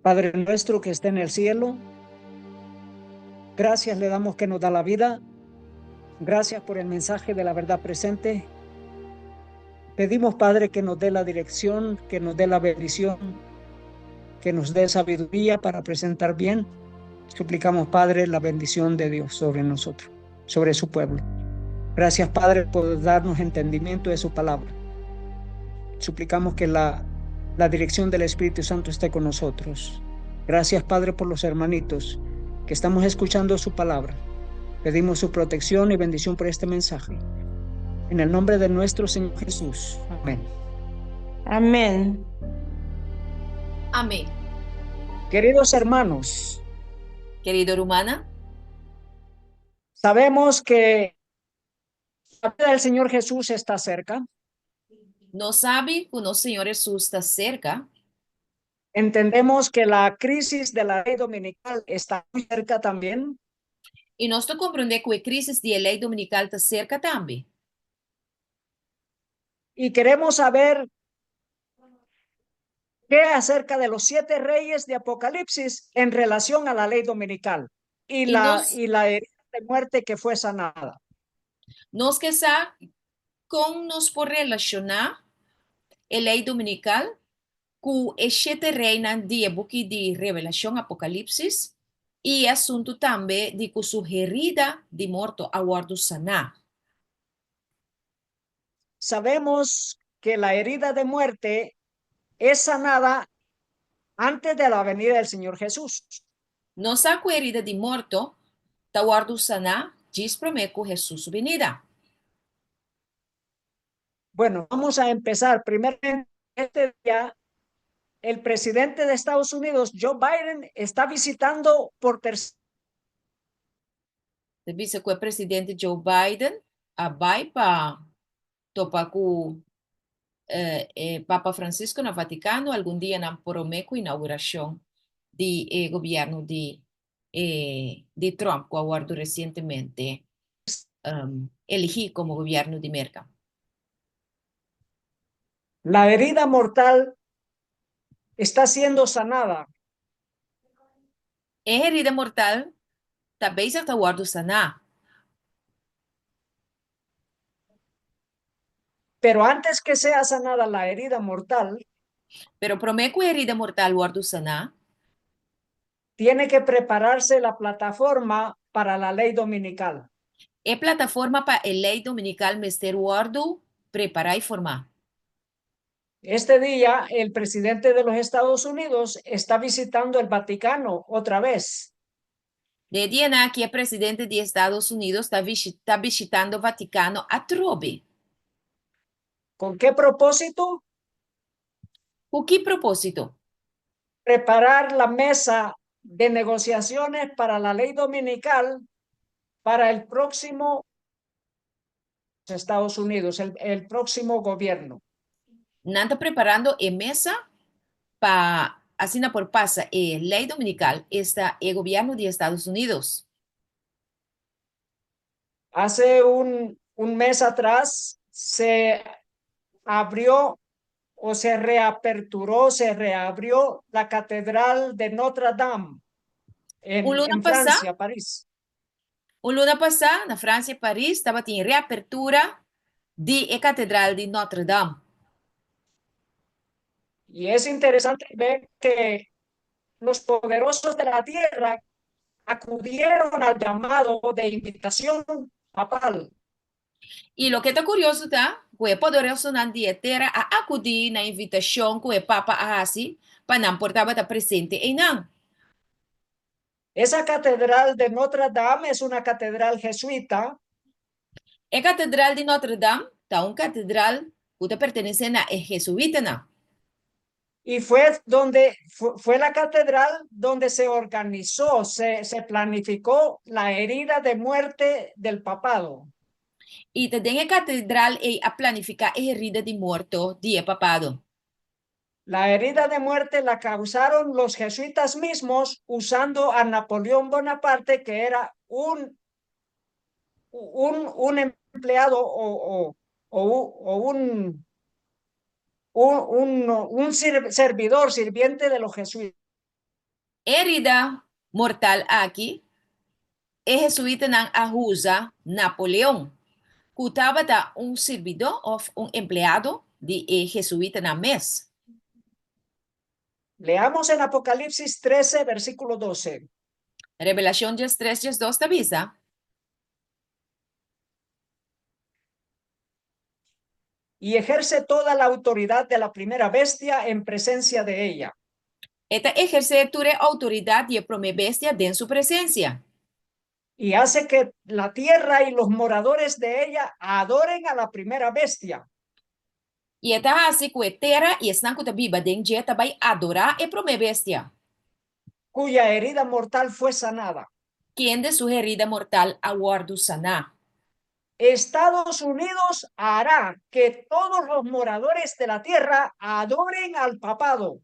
Padre nuestro que está en el cielo, gracias le damos que nos da la vida. Gracias por el mensaje de la verdad presente. Pedimos, Padre, que nos dé la dirección, que nos dé la bendición, que nos dé sabiduría para presentar bien. Suplicamos, Padre, la bendición de Dios sobre nosotros, sobre su pueblo. Gracias, Padre, por darnos entendimiento de su palabra. Suplicamos que la dirección del Espíritu Santo esté con nosotros. Gracias, Padre, por los hermanitos que estamos escuchando su palabra. Pedimos su protección y bendición por este mensaje. En el nombre de nuestro Señor Jesús. Amén. Amén. Amén. Queridos hermanos, Querido Rumana, sabemos que la vida del Señor Jesús está cerca. nós sabe que o nosso Senhor Jesus está cerca Entendemos que la crisis de la ley dominical está muy cerca también. e nós estamos compreendendo que a crise de lei dominical está cerca também. Y queremos saber qué acerca de los 7 reyes de Apocalipsis en relación a la ley dominical y E la herida de muerte que fue sanada. nós quer saber como nós por relacionar a lei dominical com o sete reina de book de Revelação Apocalipse e assunto também de que sua herida de morto aguardo sanar. Sabemos que la herida de muerte es sanada antes de la venida del Señor Jesús. Nós sabemos que a herida de morto aguardo sanar, diz prometo Jesus venida. Bueno, vamos a empezar. Primero, este día, el presidente de Estados Unidos, Joe Biden, está visitando por tercera O vice-presidente Joe Biden vai para topar com Papa Francisco no Vaticano algum dia na promeco inauguração do governo de Trump, que aguardo recentemente elegí como governo de América. La herida mortal está siendo sanada. A herida mortal também se aguardo sanar, Pero antes que sea sanada la herida mortal, pero promeco a herida mortal aguardo sanar, tiene que prepararse la plataforma para la ley dominical. é plataforma para a lei dominical Mester Guardo preparar e formar. Este día, el presidente de los Estados Unidos está visitando el Vaticano otra vez. De dia que o presidente dos Estados Unidos está visitando o Vaticano a trobe. ¿Con qué propósito? Com que propósito? Preparar la mesa de negociaciones para la ley dominical para el próximo Estados Unidos, el próximo gobierno. Não está preparando a mesa para assinar por passa a lei dominical está o governo dos Estados Unidos. Hace un mes atrás se abrió o se reaperturó, se reabrió la Catedral de Notre Dame en Francia, París. Luna passada, na França e Paris, estava em reapertura de Catedral de Notre Dame. Y es interesante ver que los poderosos de la tierra acudieron al llamado de invitación papal. E o que está curioso, tá? Que o poderoso na dietera a acudir na invitação que o Papa hace para não portava estar presente em não. Esa catedral de Notre Dame es una catedral jesuita. A Catedral de Notre Dame está uma catedral que pertence a jesuíta, não? Y fue la catedral donde se organizó, se planificó la herida de muerte del papado. E também a catedral a planificar a herida de morto de papado. La herida de muerte la causaron los jesuitas mismos usando a Napoleón Bonaparte, que era un empleado o un servidor, sirviente de los jesuitas. Herida mortal aqui é jesuíta ng ahusa Napoleão. Kutaba ta servidor of empleado de jesuíta na mes. Leamos en Apocalipsis 13, versículo 12. Revelación 3, 2 te avisa. Y ejerce toda la autoridad de la primera bestia en presencia de ella. Esta ejerce tu autoridad y bestia en su presencia. Y hace que la tierra y los moradores de ella adoren a la primera bestia. Y esta hace que terra y están que viva den jeta vai adorar e bestia. Cuya herida mortal fue sanada. Quien de su herida mortal aguardo sanar. Estados Unidos hará que todos los moradores de la tierra adoren al papado.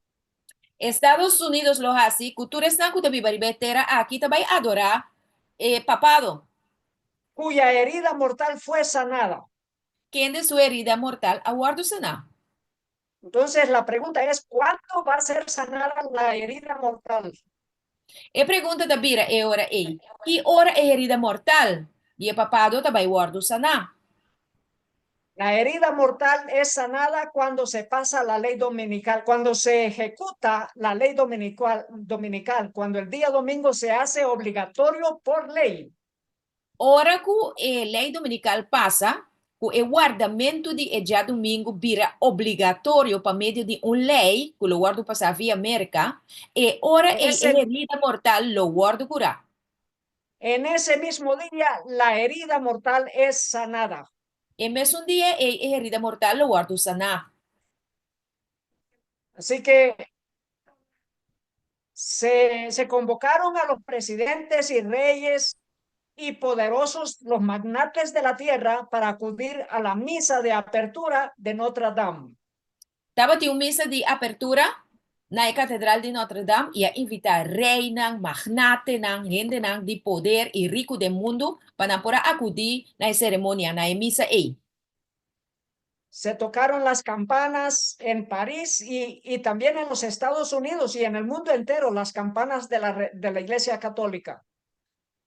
Estados Unidos lo hace, cultura están que viva y terra aquí te vai adorar papado. Cuya herida mortal fue sanada. Quien de su herida mortal aguardo sanar. Entonces la pregunta es, ¿cuándo va a ser sanada la herida mortal? E pergunta da Bira é ora ei. Que hora é herida mortal? E papado também guardo sanar. La herida mortal es sanada cuando se pasa la ley dominical, cuando se ejecuta la ley dominical, cuando el día domingo se hace obligatorio por ley. Ora que a lei dominical passa, que o guardamento de dia domingo vira obrigatório para meio de lei, que o guardo passar via América, e ora En é ese, herida mortal lo guardo curar. en ese mismo día, la herida mortal es sanada. E mesmo dia é herida mortal lo guardo sanar. Así que se convocaron a los presidentes y reyes y poderosos, los magnates de la tierra, para acudir a la misa de apertura de Notre Dame. Tava tinha missa de apertura na Catedral de Notre Dame e a invitar rei, magnate, gente de poder e rico do mundo para poder acudir na cerimônia, na missa aí. Se tocaron las campanas en París y también en los Estados Unidos y en el mundo entero, las campanas de la Iglesia Católica.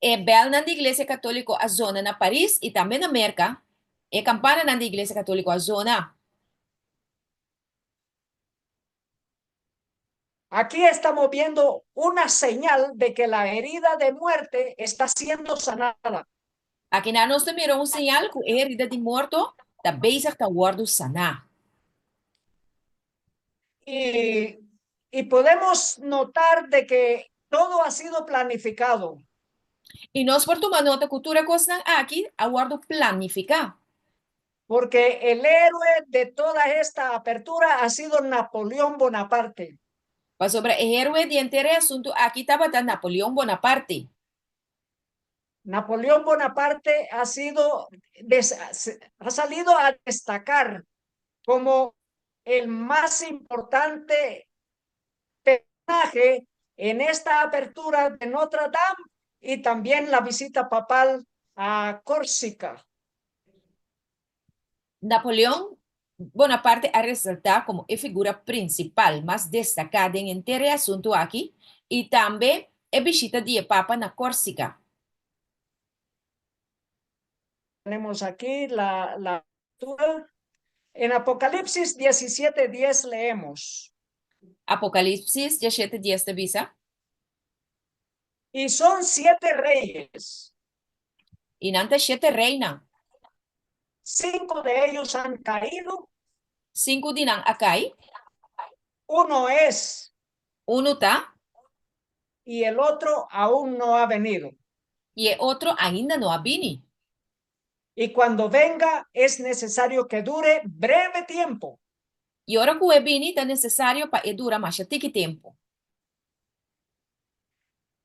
E bel na Igreja Católica a zona na Paris e também na América. E campana na Igreja Católica a zona. Aquí estamos viendo una señal de que la herida de muerte está siendo sanada. Aqui na nós também um sinal que a herida de morto está bezig te guardo sanar. Y podemos notar de que todo ha sido planificado. E nós por tomar nota cultura coisa aqui aguardo planificar. Porque el héroe de toda esta apertura ha sido Napoleón Bonaparte. Para sobre el héroe de entero asunto, aquí estaba Napoleón Bonaparte. Napoleón Bonaparte ha salido a destacar como el más importante personaje en esta apertura de Notre Dame y también la visita papal a Córcega. Napoleón Bonaparte a resaltar como a figura principal, más destacada en entero asunto aquí, y también a visita de Papa na Córcega. Tenemos aquí la lectura. En Apocalipsis 17:10 leemos. Apocalipsis 17:10 te visa. Y son 7 reyes. Y nanta 7 reina. 5 de ellos han caído. 5 dinang akay. Uno es. Uno ta. Y el otro aún no ha venido. Y el otro ainda no ha vini. Y cuando venga es necesario que dure breve tiempo. Y ahora que vini está necesario para dura más tiempo.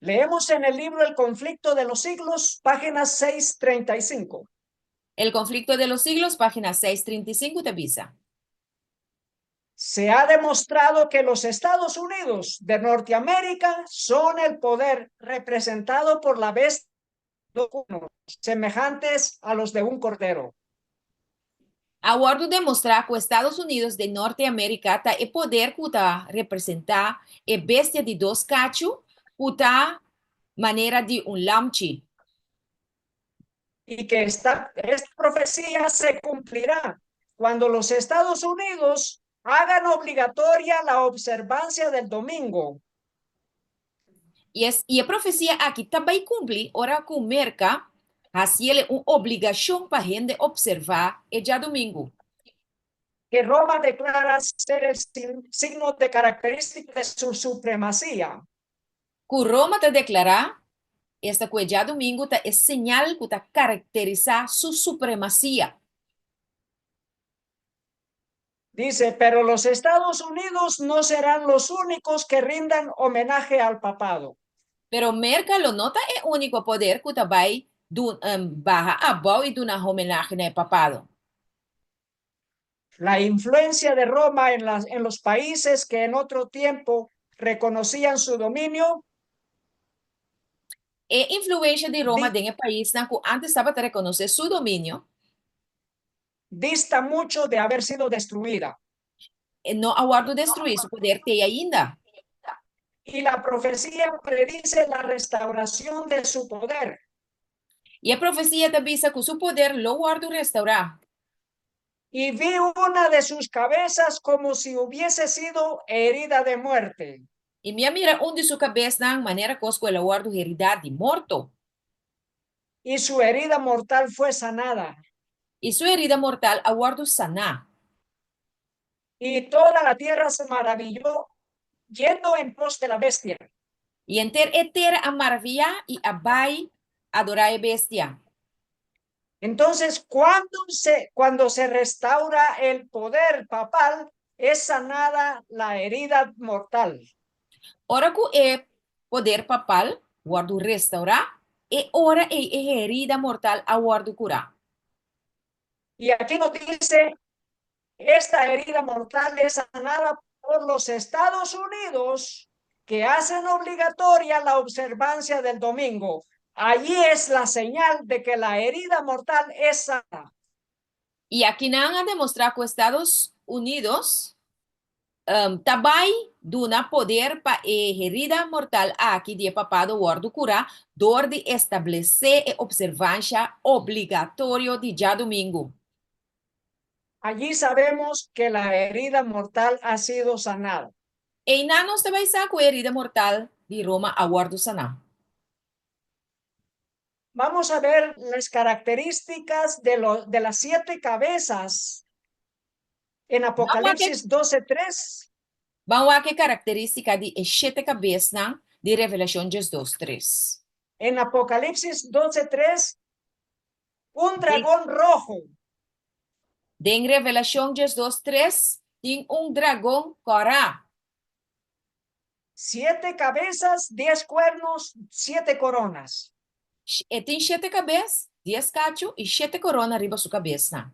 Leemos en el libro El conflicto de los siglos, página 635. El conflicto de los siglos, página 635 te avisa. Se ha demostrado que los Estados Unidos de Norteamérica son el poder representado por la bestia, semejantes a los de un cordero. Aguardo demostrar que Estados Unidos de Norteamérica está el poder que está representar a bestia de 2 cachos kuta manera de un lamchi. Y que esta profecía se cumplirá cuando los Estados Unidos hagan obligatoria la observancia del domingo. E a profecia aqui também cumpre, ora com merca, assim ele uma obrigação para a gente observar o dia domingo. Que Roma declara ser el signo de característica de su supremacía. Que Roma te declarar, esta que dia domingo é sinal que caracteriza sua supremacia. Dice, pero los Estados Unidos no serán los únicos que rindan homenaje al papado. Pero merca lo nota é o único poder que vai barra a bom e uma homenagem ao papado. La influencia de Roma en los países que en otro tiempo reconocían su dominio E influência de Roma em país na que antes estava a reconhecer seu domínio, dista mucho de haber sido destruida. não aguardo destruir seu poder tem ainda. Y la profecía predice la restauración de su poder. E a profecia te avisa que seu poder lo guardo restaurar. Y vi una de sus cabezas como si hubiese sido herida de muerte. E minha mira onde sua cabeça na maneira que ela guarda herida de morto. Y su herida mortal fue sanada. E sua herida mortal aguardo sanar. Y toda la tierra se maravilló yendo en pos de la bestia. E enter a maravilha e a vai adorar a bestia. Entonces, cuando se restaura el poder papal, es sanada la herida mortal. Ora que é poder papal, guardo restaurar, e ora é herida mortal, aguardo curar. Y aquí nos dice, esta herida mortal es sanada por los Estados Unidos, que hacen obligatoria la observancia del domingo. Allí es la señal de que la herida mortal es sana. E aqui não a demonstrar que os Estados Unidos também dão poder para a herida mortal aqui de papado guardo curar, dor de estabelecer a observância obrigatória de dia domingo. Allí sabemos que la herida mortal ha sido sanada. E não nós também sabemos que a herida mortal de Roma aguardo sanar. Vamos a ver las características de las 7 cabezas en Apocalipsis 12:3. Vamos a que característica de 7 cabeças de Revelação 2:3. En Apocalipsis 12:3, un dragón rojo. En Revelação 2:3, tem dragão corá. 7 cabezas, 10 cuernos, 7 coronas. Tem 7 cabeças, 10 cachos e 7 coronas arriba sua cabeça.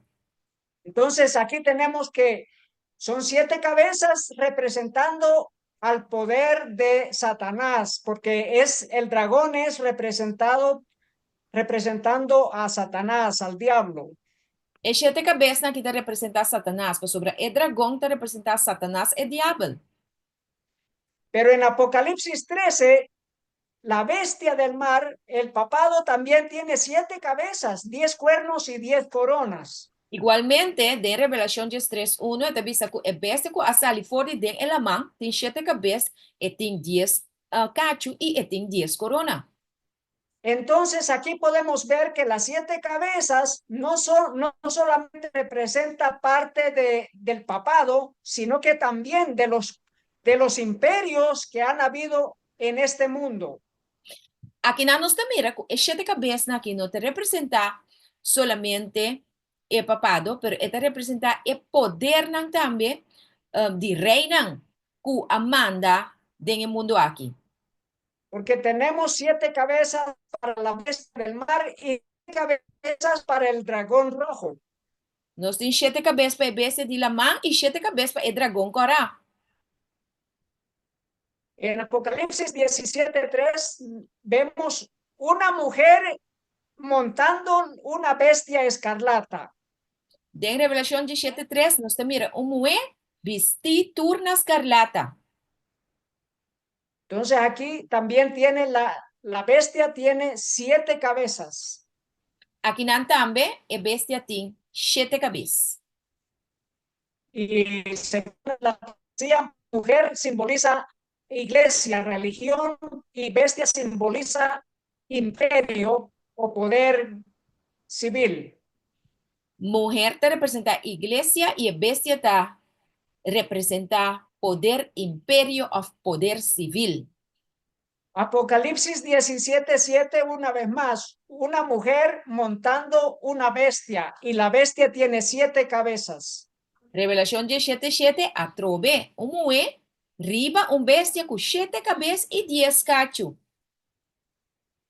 Entonces aquí tenemos que son 7 cabezas representando al poder de Satanás, porque el dragón es representando a Satanás, al diablo. E 7 cabeças que está representando Satanás, mas sobre o dragão está representando Satanás e diabo. Pero en Apocalipsis 13, la bestia del mar, el papado, también tiene 7 cabezas, 10 cuernos y 10 coronas. Igualmente, de Revelação 3:1, está vista que a bestia que a sali fora de la mão tem 7 cabeças e tem 10 cachos e tem 10 coronas. Entonces aquí podemos ver que las 7 cabezas no solamente representa parte del papado, sino que también de los imperios que han habido en este mundo. Aqui na nossa mira, as 7 cabeças aqui não te representa solamente o papado, pero te representa o poder também de reina que amanda no mundo aqui. Porque tenemos 7 cabezas para la bestia del mar y 7 cabezas para el dragón rojo. Nós temos 7 cabeças para a bestia de la mão e 7 cabeças para o dragão corá. En Apocalipsis 17:3 vemos una mujer montando una bestia escarlata. En Revelação 17:3, nós temos uma mulher vestida turna escarlata. Entonces aquí también tiene la bestia tiene 7 cabezas. Aqui nan tambe, a bestia tem 7 cabeças. Y según la poesía, mujer simboliza iglesia, religión, y bestia simboliza imperio o poder civil. Mulher está representa a igreja e a bestia está representa poder imperio of poder civil. Apocalipsis 17:7, una vez más, una mujer montando una bestia, y la bestia tiene 7 cabezas. Revelação 17:7, a trobe, mulher, riba bestia com 7 cabeças e 10 cachos.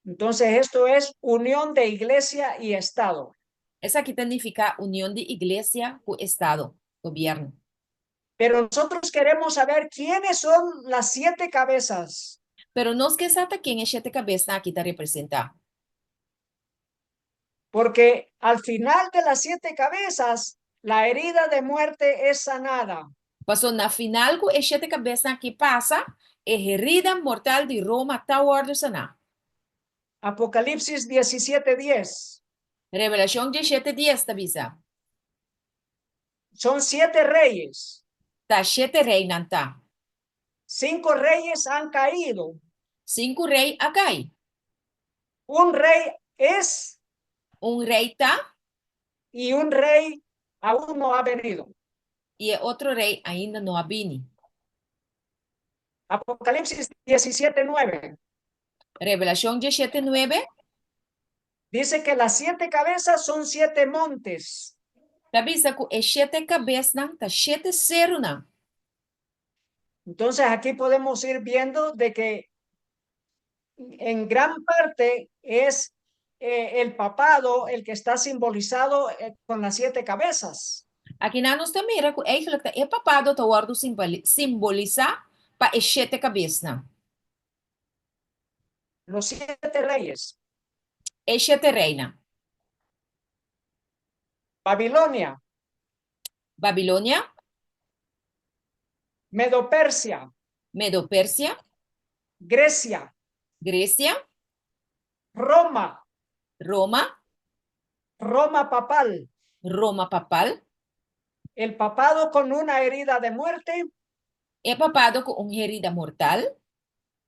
Entonces esto es unión de iglesia y Estado. Essa aqui significa união de igreja com Estado, governo. Pero nosotros queremos saber quiénes son las 7 cabezas. Pero nós que sabemos quem é 7 cabeças aqui está representar. Porque al final de las 7 cabezas, la herida de muerte es sanada. Passou na final com as 7 cabeças aqui passa, a herida mortal de Roma está ordem sanar. Apocalipsis 17:10. Revelação 17:10 avisa. Son 7 reyes. Tá 7 reis não tá. 5 reyes han caído. 5 reis a cair. Un rey es Rei tá y un rey aún no ha venido. e outro rei ainda não ha vindo. Apocalipsis 17:9. Revelação 17:9 dice que las 7 cabezas son 7 montes. avisa que as 7 cabeças não tá 7 cero não. Entonces aquí podemos ir viendo de que en gran parte es el papado el que está simbolizado con las 7 cabezas. Aqui na nós também era que eigenlijk é papado tá ordem simbolizar para as 7 cabeças não. Los 7 reyes. As 7 reina. Babilonia, Babilônia, Medo-Persia, Medo-Pérsia, Grecia, Grécia, Roma, Roma, Roma papal, Roma papal, el papado con una herida de muerte é papado com uma herida mortal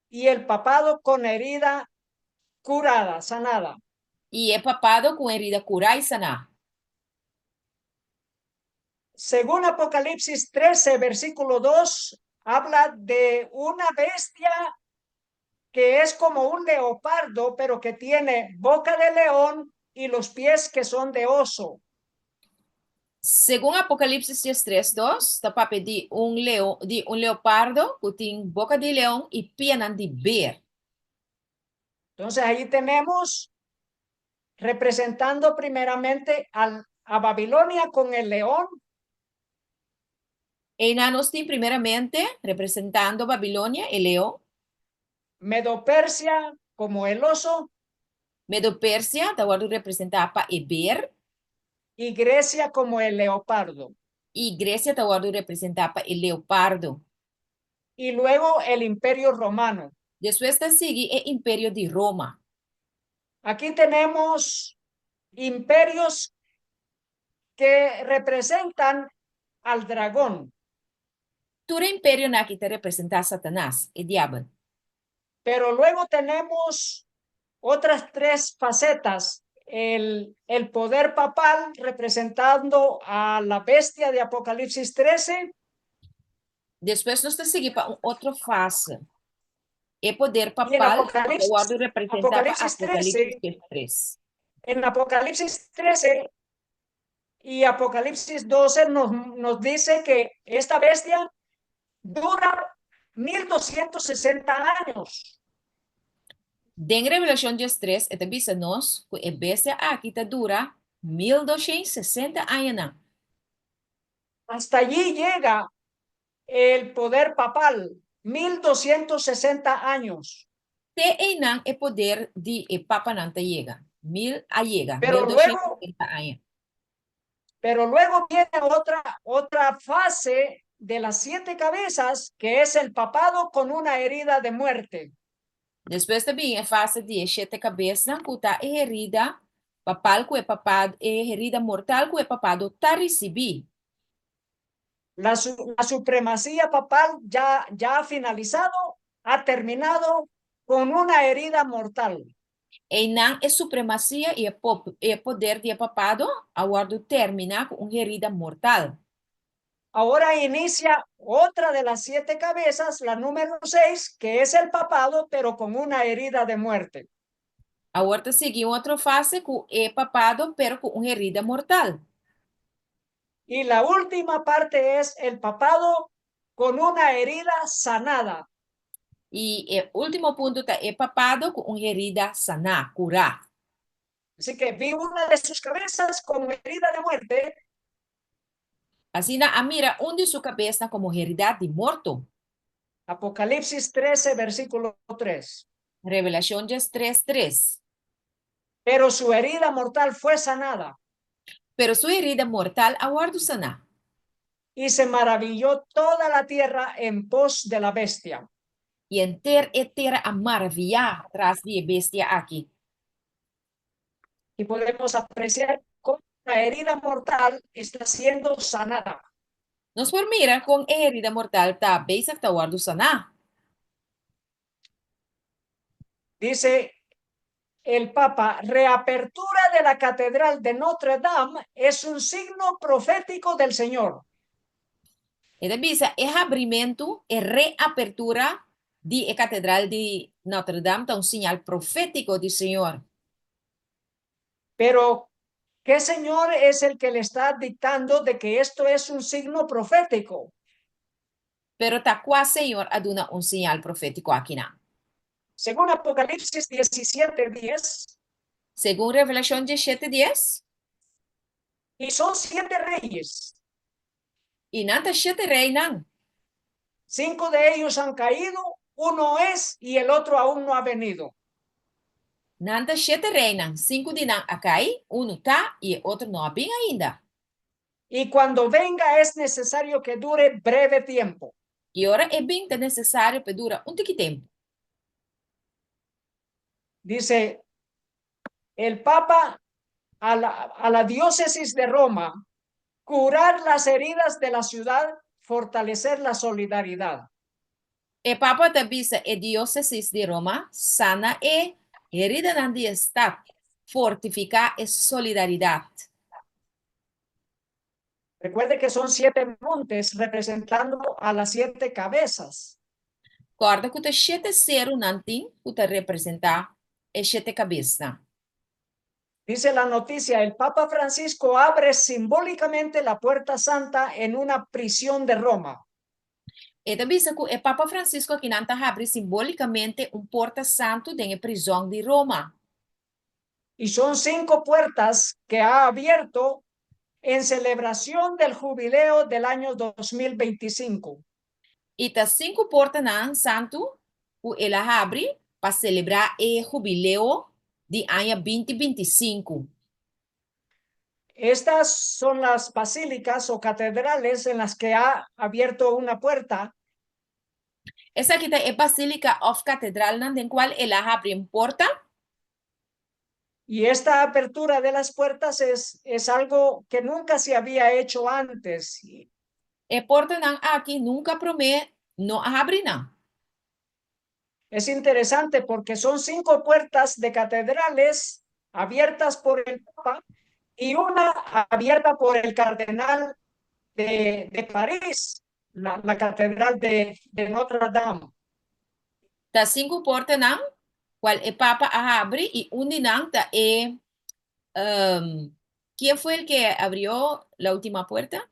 y el papado con herida curada, sanada. e é papado com herida curada e sanar. Según Apocalipsis 13, versículo 2, habla de una bestia que es como un leopardo, pero que tiene boca de león y los pies que son de oso. Segundo Apocalipse 3:2, está para pedir um leopardo que tem boca de leão e piernas de bear. Entonces ahí tenemos representando primeramente a Babilonia con el león. E nós temos primeiramente representando Babilônia, o leão. Medo-Persia como el oso. Medo-Pérsia, está representada para o bear. Y Grecia como el leopardo. E Grécia está representada para o leopardo. Y luego el imperio romano. Depois está sigue o Império de Roma. Aquí tenemos imperios que representan al dragón. Todo império aqui está representando Satanás, o diabo. Pero luego tenemos otras 3 facetas. El poder papal representando a la bestia de Apocalipsis 13. Depois nós está seguindo para outra face. O poder papal representa Apocalipsis 3. En Apocalipsis 13 y Apocalipsis 12 nos dice que esta bestia dura 1260 años. Den Revelação 3, está dizendo-nos que a bestia aqui está dura 1260 anos. Hasta allí llega el poder papal, 1260 años. Te enang o poder de Papa não chega. 1000 a llega. Pero 1260 anos. Pero luego viene otra fase de las 7 cabezas, que es el papado con una herida de muerte. Después também é fase de 7 cabeças, kuta é herida, papal ku é papado, é herida mortal ku é papado tá recebi. La supremacía papal ya ha finalizado, ha terminado con una herida mortal. E não é supremacia e é poder de papado, aguardo termina com uma herida mortal. Ahora inicia otra de las 7 cabezas, la número 6, que es el papado, pero con una herida de muerte. Agora seguir outra fase com é papado, pero com uma herida mortal. Y la última parte es el papado con una herida sanada. E o último ponto tá é papado com uma herida sanar, curar. Así que vi una de sus cabezas con herida de muerte. Assim, a mira onde sua cabeça como herida de morto. Apocalipsis 13, versículo 3. Revelação 3:3. Pero su herida mortal fue sanada. Pero sua herida mortal aguardo sanar. Y se maravilló toda la tierra en pos de la bestia. E entera a maravilhar atrás de bestia aqui. Y podemos apreciar cómo la herida mortal está siendo sanada. Nós por mira com a herida mortal tá basic tá aguardo sanar. Dice el Papa, reapertura de la Catedral de Notre Dame es un signo profético del Señor. Ele diz, é abrimento, é reapertura de Catedral de Notre Dame, tá um sinal profético do Senhor. Pero, ¿qué Señor es el que le está dictando de que esto es un signo profético? Pero tá qual Senhor a dona um sinal profético aqui não. Según Apocalipsis 17:10, Segundo Revelação 17:10, y son 7 reyes. e não tá 7 reis não. 5 de ellos han caído, uno es y el otro aún no ha venido. Não tá 7 reis não. 5 de não a cair, tá e outro não vem ainda. Y cuando venga es necesario que dure breve tiempo. E ora é bem necessário para durar um pouquinho tempo. Dice el Papa a la diócesis de Roma, curar las heridas de la ciudad, fortalecer la solidaridad. E Papa da Bisa e Diócesis de Roma sana e herida na de Estado, fortificar e solidariedade. Recuerde que son 7 montes representando a las 7 cabezas. Corda que o 7 ser nantin, que representar e 7 cabeça. Dice la noticia, el Papa Francisco abre simbólicamente la Puerta Santa en una prisión de Roma. E da Bisa que o Papa Francisco que nanta abre simbolicamente porta santo de prisão de Roma. Y son 5 puertas que ha abierto en celebración del jubileo del año 2025. E tá 5 portas na santo, que ele abre para celebrar o jubileu de ano 2025. Estas son las basílicas o catedrales en las que ha abierto una puerta. Essa aqui é a Basílica of Catedral, na qual ela abre uma porta. Y esta apertura de las puertas es algo que nunca se había hecho antes. E porta não aqui nunca promete, não abre não. Es interesante porque son 5 puertas de catedrales abiertas por el Papa y una abierta por el cardenal de París, la catedral de Notre Dame. Tá 5 portas não, qual o Papa abre e onde não tá ¿quién fue el que abrió la última puerta?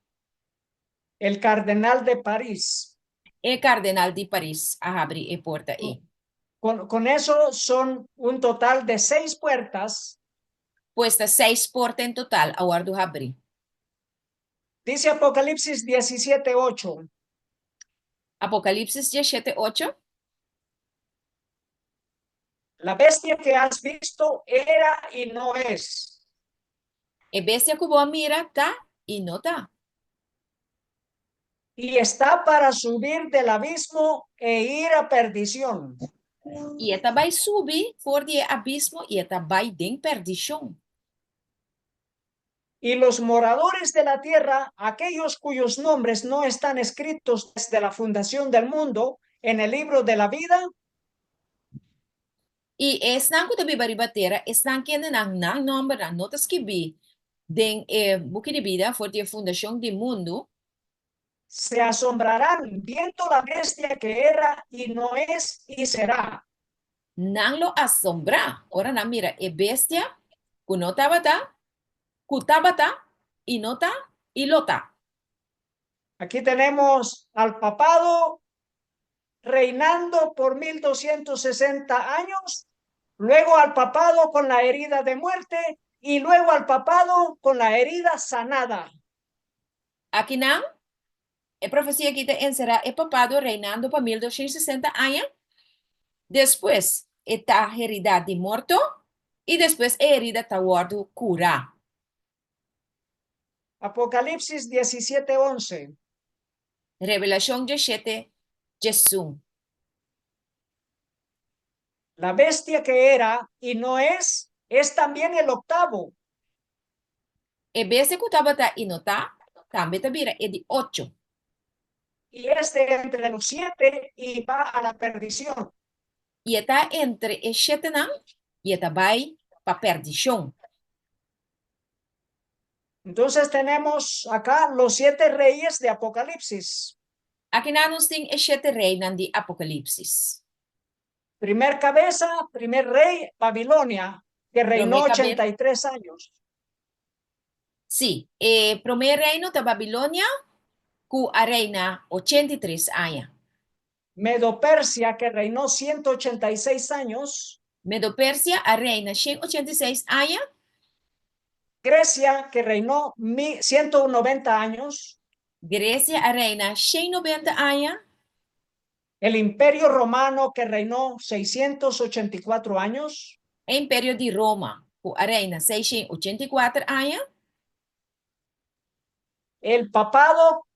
El cardenal de París. El cardenal de París abre la puerta ahí. Con eso son un total de 6 puertas. Pues 6 puertas en total, aguardo abrir. Dice Apocalipsis 17:8. Apocalipsis 17:8. La bestia que has visto era y no es. E bestia que vos mira está y no está. y está para subir del abismo e ir a perdición. E esta vai subir por de abismo e esta vai den perdição. Y los moradores de la tierra, aquellos cuyos nombres no están escritos desde la fundación del mundo en el libro de la vida, E estan ku tabi baribatera, estan kende nang number na notas que bi den book de vida for de fundação do mundo. se asombrarán viendo la bestia que era y no es y será. Nang lo asombra. Ora na mira, bestia, kunotabata, kutabata, inota, ilota. Aquí tenemos al papado reinando por 1260 años, luego al papado con la herida de muerte y luego al papado con la herida sanada. Aqui não, profecia que te será papado reinando por 1260 anos. Depois, está herida de morto e depois a herida está guardo cura. Apocalipsis 17:11. Revelação 17, Jesus. La bestia que era y no es también el octavo. E bestia que estava inota, também tabira é de 8. Y entre los 7 y va a la perdición. E está entre e 7 não, e está vai para perdição. Entonces tenemos acá los 7 reyes de Apocalipsis. Aqui nós temos e 7 reis de Apocalipsis. Primer cabeza, primer rey, Babilonia, que reinó 83 años. Sí, primer reino de Babilonia, que reina 83 años. Medo-Persia, que reinó 186 años. Medo-Persia, reina 186 años. Grecia, que reinó 190 años. Grecia, reina 190 años. El Imperio Romano, que reinó 684 años. El Imperio de Roma, que reina 684 años. El papado,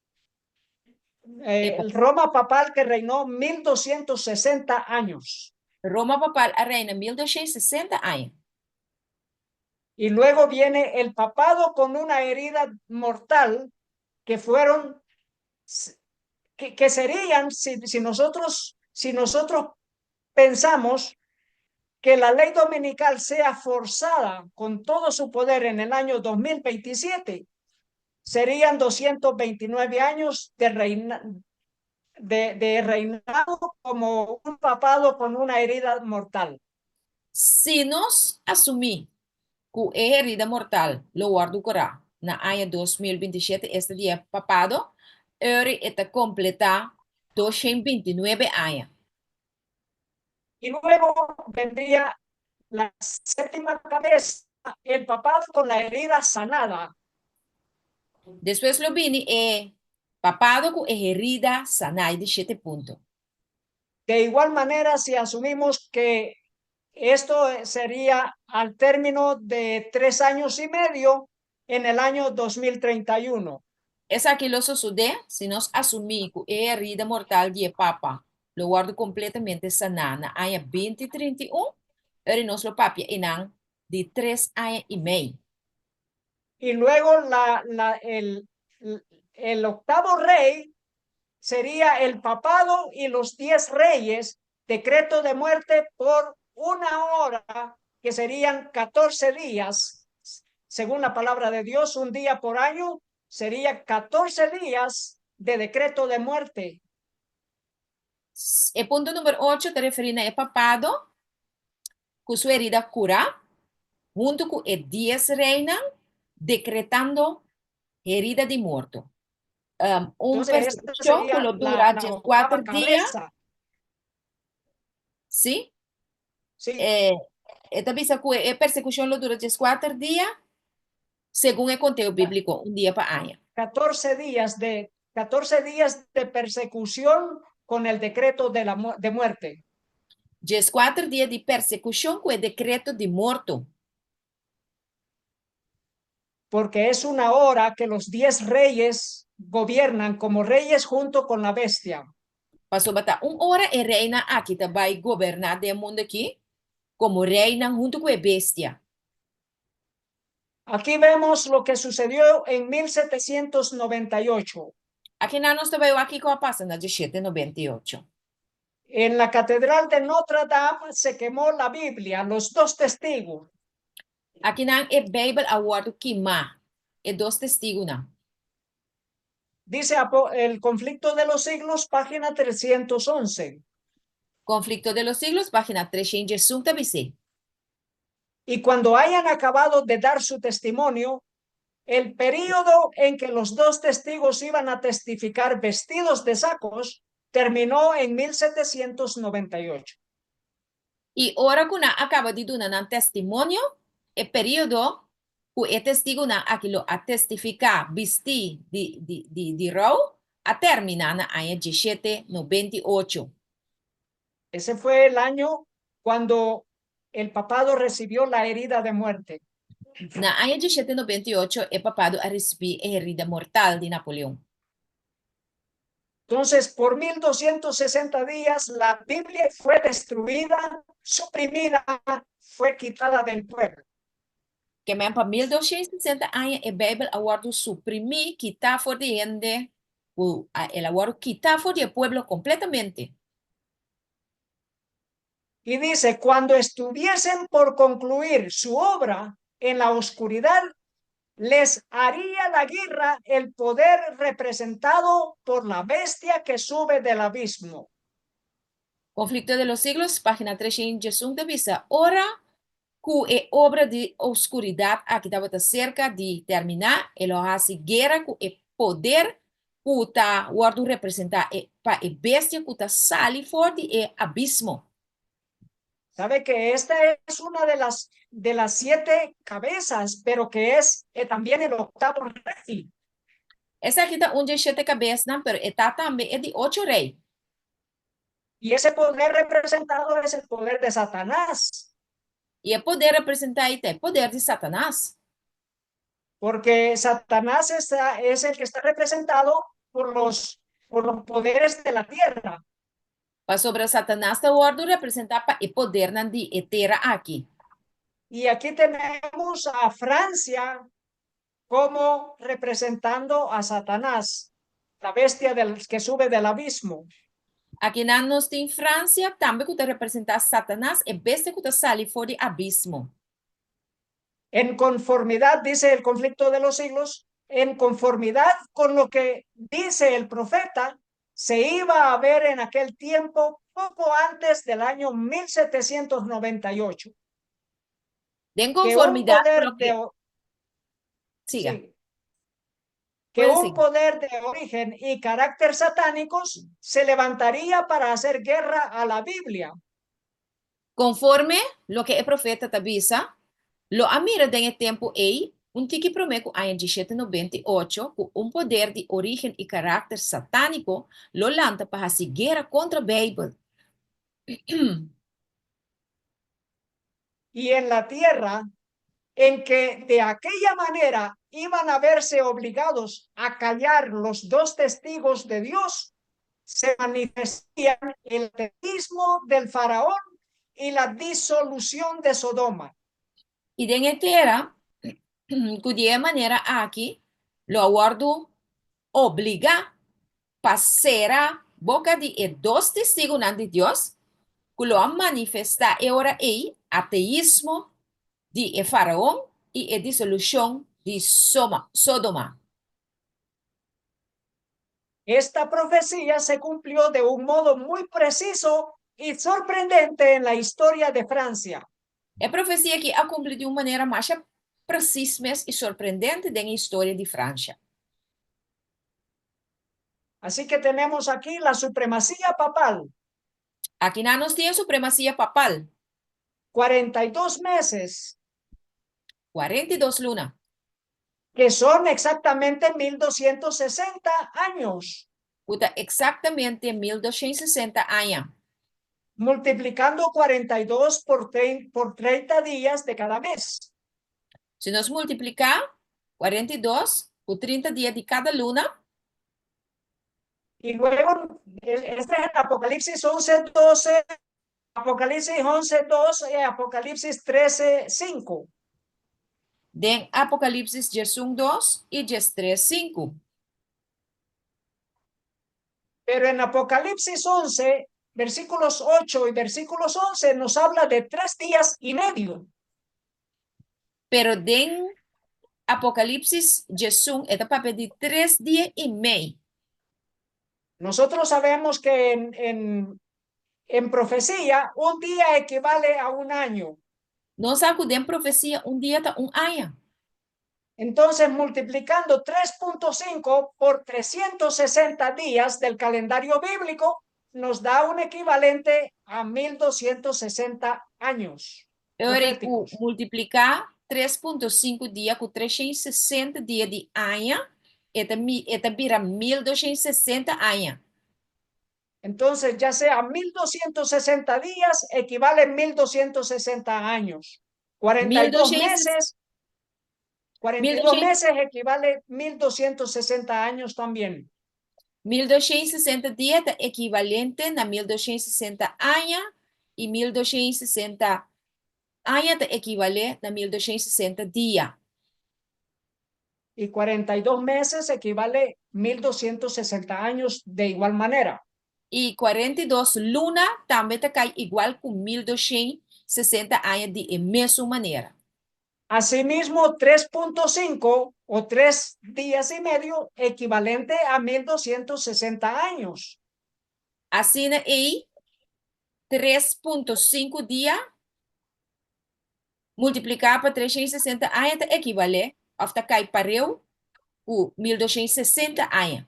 el Roma papal, que reinó 1260 años. Roma papal reina 1260 años. Y luego viene el papado con una herida mortal que fueron, que serían, si nosotros pensamos que la ley dominical sea forzada con todo su poder en el año 2027, serían 229 años de reinado como un papado con una herida mortal. Si nos asumimos que es herida mortal, lo guardará en el año 2027, este día papado, está completa 229 años. Y luego vendría la séptima cabeza, el papado con la herida sanada. Después lo viene papado con herida sanada de 7 puntos. De igual manera, si asumimos que esto sería al término de 3 años y medio en el año 2031. Es aquí lo sucede si nos asumimos que herida mortal de papa lo guardo completamente sanada. Año 2031, nos lo papia en de 3 años y medio. Y luego el octavo rey sería el papado y los 10 reyes, decreto de muerte por 1 hora, que serían 14 días. Según la palabra de Dios, un día por año sería 14 días de decreto de muerte. El punto número 8 te refiere a papado, con su herida cura, junto con el 10 reinas, decretando herida de muerto. Un persecución que lo dura 4 días. ¿Sí? Sí. Esta visa que persecución lo dura 4 días, según el conteo bíblico, un día para año. 14 días de persecución con el decreto de muerte. 4 días de persecución con el decreto de muerto. Porque es una hora que los 10 reyes gobiernan como reyes junto con la bestia. Pasó bata hora e reina aquí te va a gobernar del mundo aquí como reina junto con la bestia. Aquí vemos lo que sucedió en 1798. Aquí no nos te veo aquí con pasa en 1798. En la Catedral de Notre Dame se quemó la Biblia, los dos testigos. Aquí no e Bible award quema e dos testigos na. Dice el conflicto de los siglos, página 311. Conflicto de los siglos, página 305 BC. Y cuando hayan acabado de dar su testimonio, el periodo en que los dos testigos iban a testificar vestidos de sacos terminó en 1798. Y ahora que acaba de dar un testimonio, el periodo que el testigo aquí lo a testificar vesti di row a terminar en año 1798. Ese fue el año cuando el papado recibió la herida de muerte. Na año 1798 el papado a recibir la herida mortal de Napoleón. Entonces, por 1260 días, la Biblia fue destruida, suprimida, fue quitada del pueblo. Que men para 1260 años el Bible aguardo suprimir, quitar for de gente, el aguardo quitar for del pueblo completamente. Y dice, cuando estuviesen por concluir su obra en la oscuridad, les haría la guerra el poder representado por la bestia que sube del abismo. Conflicto de los siglos, página 305 de visa. Ahora, que obra de oscuridad aquí estaba cerca de terminar, el hace guerra con el poder que está guardo representar para el bestia que está sale fuerte el abismo. Sabe que esta es una de las 7 cabezas, pero que es también el octavo rey. Esa aquí está un de 7 cabezas, pero está también es de 8 reyes. Y ese poder representado es el poder de Satanás. Y el poder representa el poder de Satanás. Porque Satanás es el que está representado por los poderes de la tierra. Para sobre Satanás, el guardo representa el poder de etera aquí. Y aquí tenemos a Francia como representando a Satanás, la bestia que sube del abismo. Aquí en Francia, también que representa a Satanás, el bestia que sale fuera del abismo. En conformidad, dice el conflicto de los siglos, en conformidad con lo que dice el profeta, se iba a ver en aquel tiempo poco antes del año 1798. En Que un conformidad con poder lo que... Siga. sí, que Puede un seguir. poder de origen y carácter satánicos se levantaría para hacer guerra a la Biblia. Conforme lo que el profeta te avisa, lo amira en el tiempo ahí, un tiki promeco en 1798, con un poder de origen y carácter satánico, lo lanza para hacer guerra contra la Biblia. Y en la tierra, en que de aquella manera iban a verse obligados a callar los dos testigos de Dios, se manifestarían el ateísmo del faraón y la disolución de Sodoma. Y de esta era, de manera aquí, lo aguardo obliga pasar boca de dos testigos de Dios, que lo han manifestado ahora el ateísmo de faraón y la disolución de Sodoma. Esta profecía se cumplió de un modo muy preciso y sorprendente en la historia de Francia. É profecia que ha cumprido de uma maneira mais precisa e surpreendente da história de França. Así que tenemos aquí la supremacía papal, Aqui nós temos a supremacia papal, 42 meses, 42 lunas, que son exactamente 1260 años, que está exatamente 1260 anos, multiplicando 42 por 30 días de cada mes. Se nós multiplicar 42 por 30 dias de cada luna, Y luego, este es el Apocalipsis 11:12, Apocalipsis 11:2 y Apocalipsis 13:5. Den Apocalipsis 2 y 3:5. Pero en Apocalipsis 11, versículos 8 y versículos 11 nos habla de 3 días y medio. Pero den Apocalipsis 2 es para pedir 3 días y medio. Nosotros sabemos que en profecía un día equivale a un año. Nós acudemos profecia día está año. Entonces, multiplicando 3.5 por 360 días del calendario bíblico, nos da un equivalente a 1260 años Agora, proféticos. multiplicar 3.5 dias com 360 dias de año, é vira 1260 años. Entonces, ya sea 1260 días, equivale a 1260 años. 42 meses, 42 meses equivale a 1260 años también. 1260 dias é equivalente a 1260 años e 1260 años equivale a 1260 dias. Y 42 meses equivale a 1260 años de igual manera. E 42 lunas também cai igual com 1260 años de mesma maneira. Asimismo, 3.5 o 3 días y medio equivalente a 1260 años. Assim, aí, 3.5 dias multiplicar por 360 anos equivale a cai pareu o 1260 anos.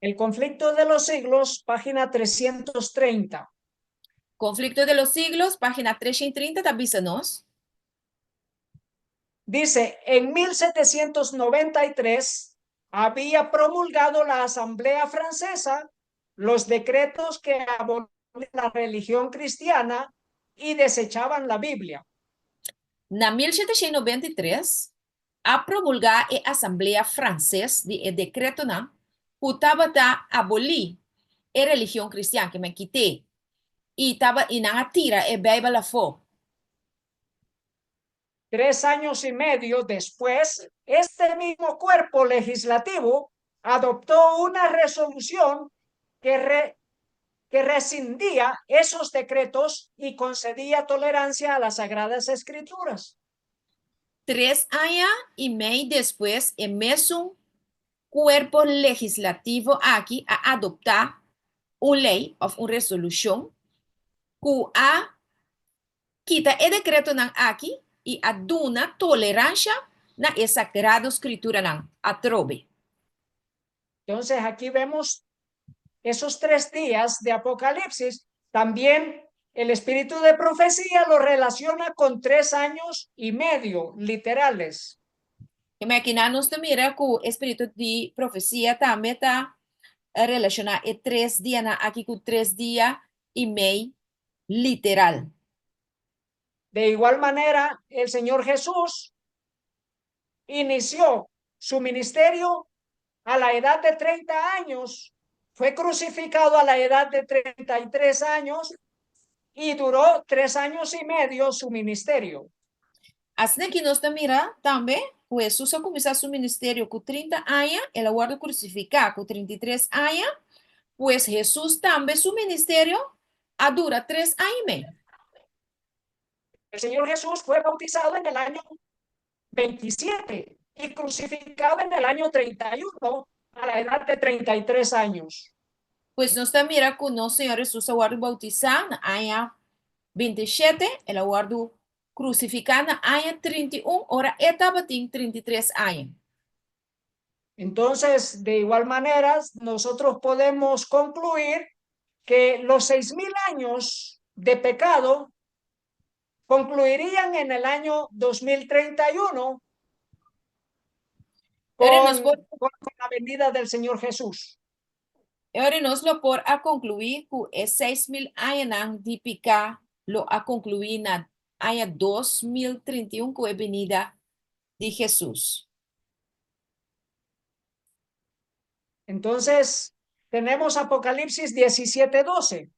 El conflicto de los siglos, página 330. Conflicto de los siglos, página 330, avísanos. Dice, en 1793 había promulgado la Asamblea Francesa los decretos que abolían la religión cristiana y desechaban la Biblia. Na 1793, a promulgar a Assembleia Francesa de decreto na estava a abolir a religião cristã que me quitei e estava e não atira a Bíblia lá fora. 3 años y medio después, este mismo cuerpo legislativo adoptó una resolución que rescindía esos decretos y concedía tolerancia a las Sagradas Escrituras. 3 anos e meio depois, o mesmo corpo legislativo aqui a adoptar uma lei ou uma resolução que a quita o decreto não aqui e a duna tolerância na Sagrada Escritura não a trobe. Entonces aquí vemos esos 3 días de Apocalipsis. También el espíritu de profecía lo relaciona con 3 años y medio literales. Imaginamos também que o espírito de profecia também está relacionado a 3 dias aqui com 3 dias e meio literal. De igual manera, el Señor Jesús inició su ministerio a la edad de 30 años, fue crucificado a la edad de 33 años y duró 3 años y medio su ministerio. Assim que nós mira também, o Jesus começou seu ministério com 30 anos, ele agora crucificado com 33 anos, pois Jesus também seu ministério dura 3 anos e meio. El Señor Jesús fue bautizado en el año 27 y crucificado en el año 31 a la edad de 33 años. Pois nós mira que o nosso Senhor Jesus agora bautizado no ano 27, ele agora crucificado no ano 31, ora estava tem 33 anos. Entonces, de igual manera, nosotros podemos concluir que los 6,000 años de pecado concluirían en el año 2031 con la venida del Señor Jesús. Agora nós lo por a concluir que 6,000 anos de pecado lo a concluir na ano 2031 com a venida de Jesus. Entonces, tenemos Apocalipsis 17:12.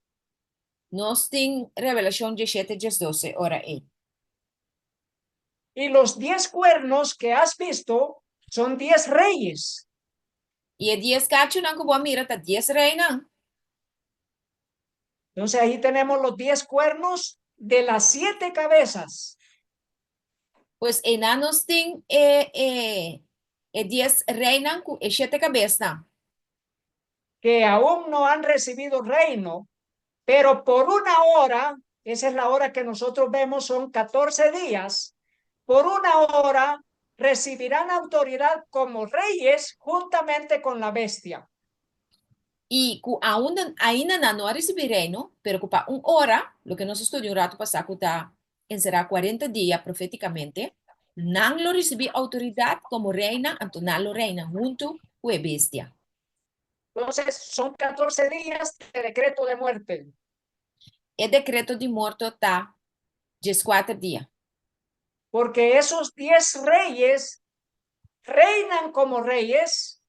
Nós tem Revelação 17:12, ora aí. Y los 10 cuernos que has visto son 10 reyes. E é 10 cacho não que boa mira, tá 10 reina. Entonces ahí tenemos los 10 cuernos de las 7 cabezas. Pois e na nós tem 10 reina com 7 cabeças. Que aún no han recibido reino, pero por una hora, esa es la hora que nosotros vemos, son 14 días, por una hora recibirán autoridad como reyes juntamente con la bestia. E ainda não recebi reino, pero para hora, lo que nós estudamos um rato passado, está encerrar 40 dias profeticamente, não lo recebi autoridade como reina, então não lo reina junto com a bestia. Entonces son 14 días de decreto de muerte. O decreto de morte está 14 dias. Porque esos 10 reyes reinan como reyes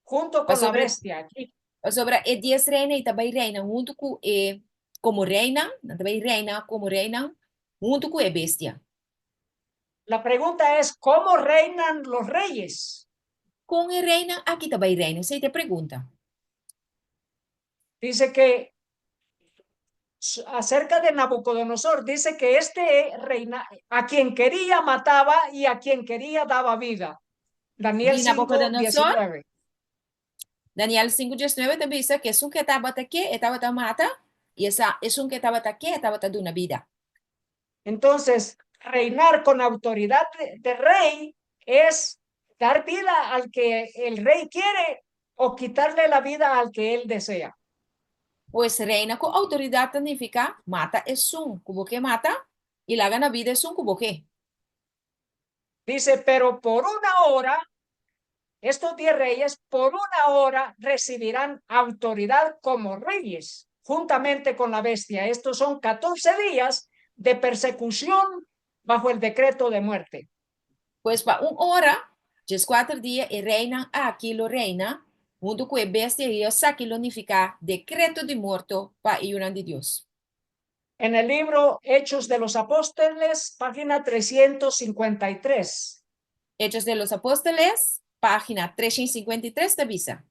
junto con la bestia. Aquí. Sobre 10 reina e também reina junto com como reina, também reina como reina junto com a bestia. La pregunta es, ¿cómo reinan los reyes? Com a reina, aqui também reina. Você te pergunta. Dice que acerca de Nabucodonosor, dice que este reina, a quien quería mataba y a quien quería daba vida. Daniel 5:19. Daniel 5:19 também diz que um que estava aqui, estava mata, e essa um que estava aqui, estava dando vida. Entonces, reinar con autoridad de rey es dar vida al que el rey quiere o quitarle la vida al que él desea. Pois reina com autoridade significa mata é como que mata, e la gana vida é como que. Dice, pero por una hora, estos 10 reyes por una hora recibirán autoridad como reyes, juntamente con la bestia. Estos son 14 días de persecución bajo el decreto de muerte. Pois para hora, 14 dias, e reina aquilo reina, junto com a bestia, e isso aquilo significa decreto de morto para a de Deus. En el libro Hechos de los Apóstoles, página 353. Hechos de los Apóstoles, página 353 de visa.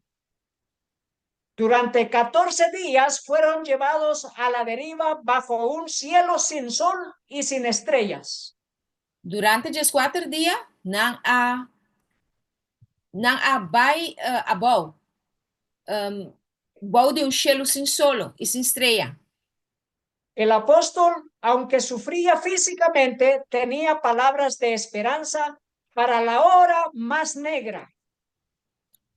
Durante 14 días fueron llevados a la deriva bajo un cielo sin sol y sin estrellas. Durante 14 dias, não há bau de cielo sin solo y sin estrella. El apóstol, aunque sufría físicamente, tenía palabras de esperanza para la hora más negra.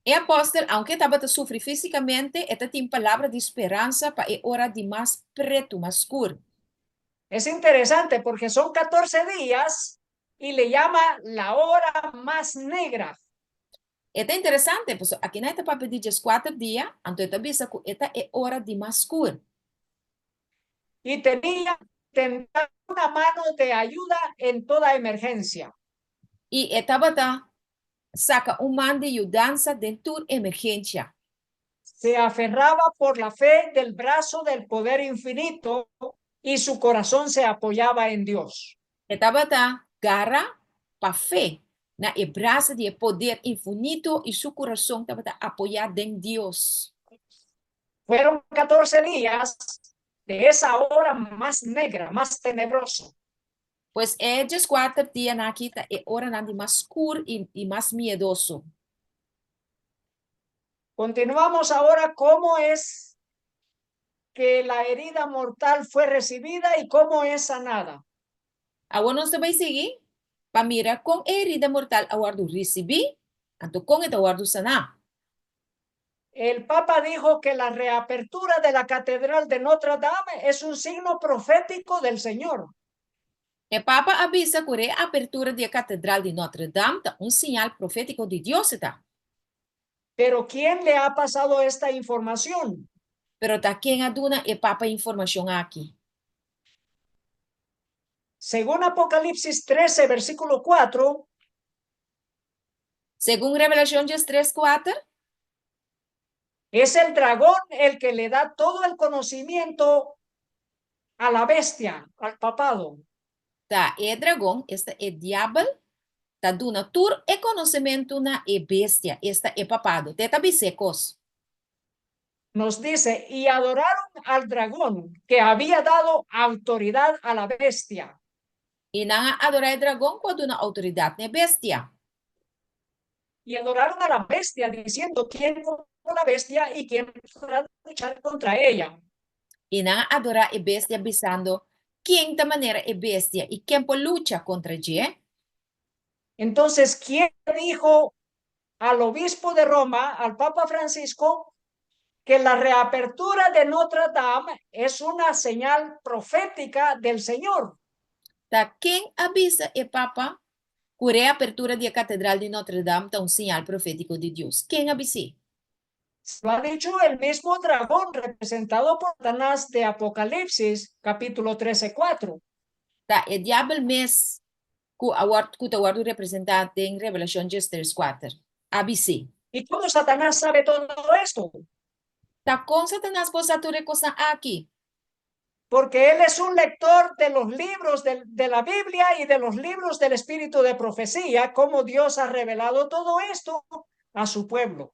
O apóstolo, aunque estava sofrendo fisicamente, tinha palavra de esperança para a hora de mais preto, mais escuro. Es interesante porque son 14 días y le llama la hora más negra. É interessante, porque aqui na etapa de 4 dias, então eu bisa que esta é hora de mais escuro. Y tenía una mano de ayuda en toda emergencia. E estava saca man de ayudança dentro de emergência. Se aferraba por la fe del brazo del poder infinito y su corazón se apoyaba en Dios. Estava garra para fé na braço de poder infinito e seu coração estava apoiado em Deus. Fueron 14 días de esa hora más negra, más tenebrosa. Pues é 4 dias aqui é hora de mais escuro e mais miedoso. Continuamos ahora cómo es que la herida mortal fue recibida y cómo es sanada. Agora nós vamos seguir para mirar com a herida mortal aguardo receber, então com esta aguardo sanar. El Papa dijo que la reapertura de la Catedral de Notre Dame es un signo profético del Señor. O Papa avisa que a abertura da Catedral de Notre Dame é sinal profético de Deus. Pero ¿quién le ha pasado esta información? Pero quem aduna o Papa informação aqui. Según Apocalipsis 13, versículo 4, según Revelación 3:4, Es el dragón el que le da todo el conocimiento a la bestia, al papado. Tá, é dragão, esta é diabo, tá duna tur é conhecimento na é bestia, esta é papado. Teta bisecos. Nos dice, y adoraron al dragón que había dado autoridad a la bestia. E não adorar dragão quando na autoridade é bestia. Y adoraron a la bestia diciendo, ¿quién fue la bestia y quién podrá luchar contra ella? E não adorar é bestia bisando quem da maneira é bestia e quem pode lutar contra ele. Entonces, ¿quién dijo al obispo de Roma, al Papa Francisco, que la reapertura de Notre Dame es una señal profética del Señor? Tá, quem avisa é Papa que a apertura da Catedral de Notre Dame é sinal profético de Deus. Quem avisa? Lo ha dicho el mismo dragón representado por Satanás de Apocalipsis, capítulo 13:4. Tá, é diabo mesmo que o guarda representante em Revelação 3:4. ABC. ¿Y cómo Satanás sabe todo esto? Tá com Satanás posatura coisa aqui. Porque él es un lector de los libros de la Biblia y de los libros del Espíritu de Profecía, como Dios ha revelado todo esto a su pueblo.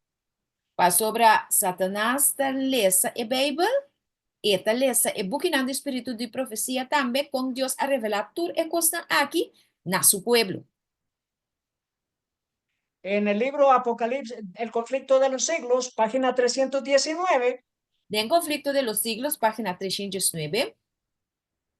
Para sobre Satanás da lesa e Bíblia, esta lesa e buquinando Espírito de Profecia também, com Deus a revelar tudo e coisa aqui na seu pueblo. En el libro Apocalipsis, El conflicto de los siglos, página 319, En Conflicto de los Siglos, página 319,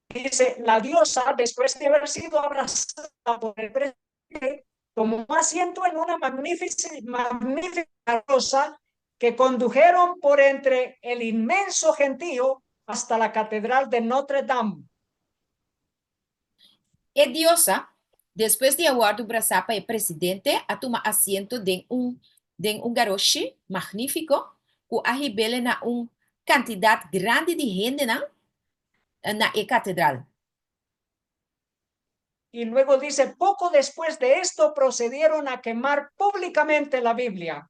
dice, la diosa, después de haber sido abrazada por el presidente, tomó asiento en una magnífica rosa que condujeron por entre el inmenso gentío hasta la catedral de Notre Dame. e diosa, depois de aguardo braçar para o presidente, a tomar assento de um garoche magnífico, que arribele na quantidade grande de gente na catedral. Y luego dice, poco después de esto procedieron a quemar públicamente la Biblia.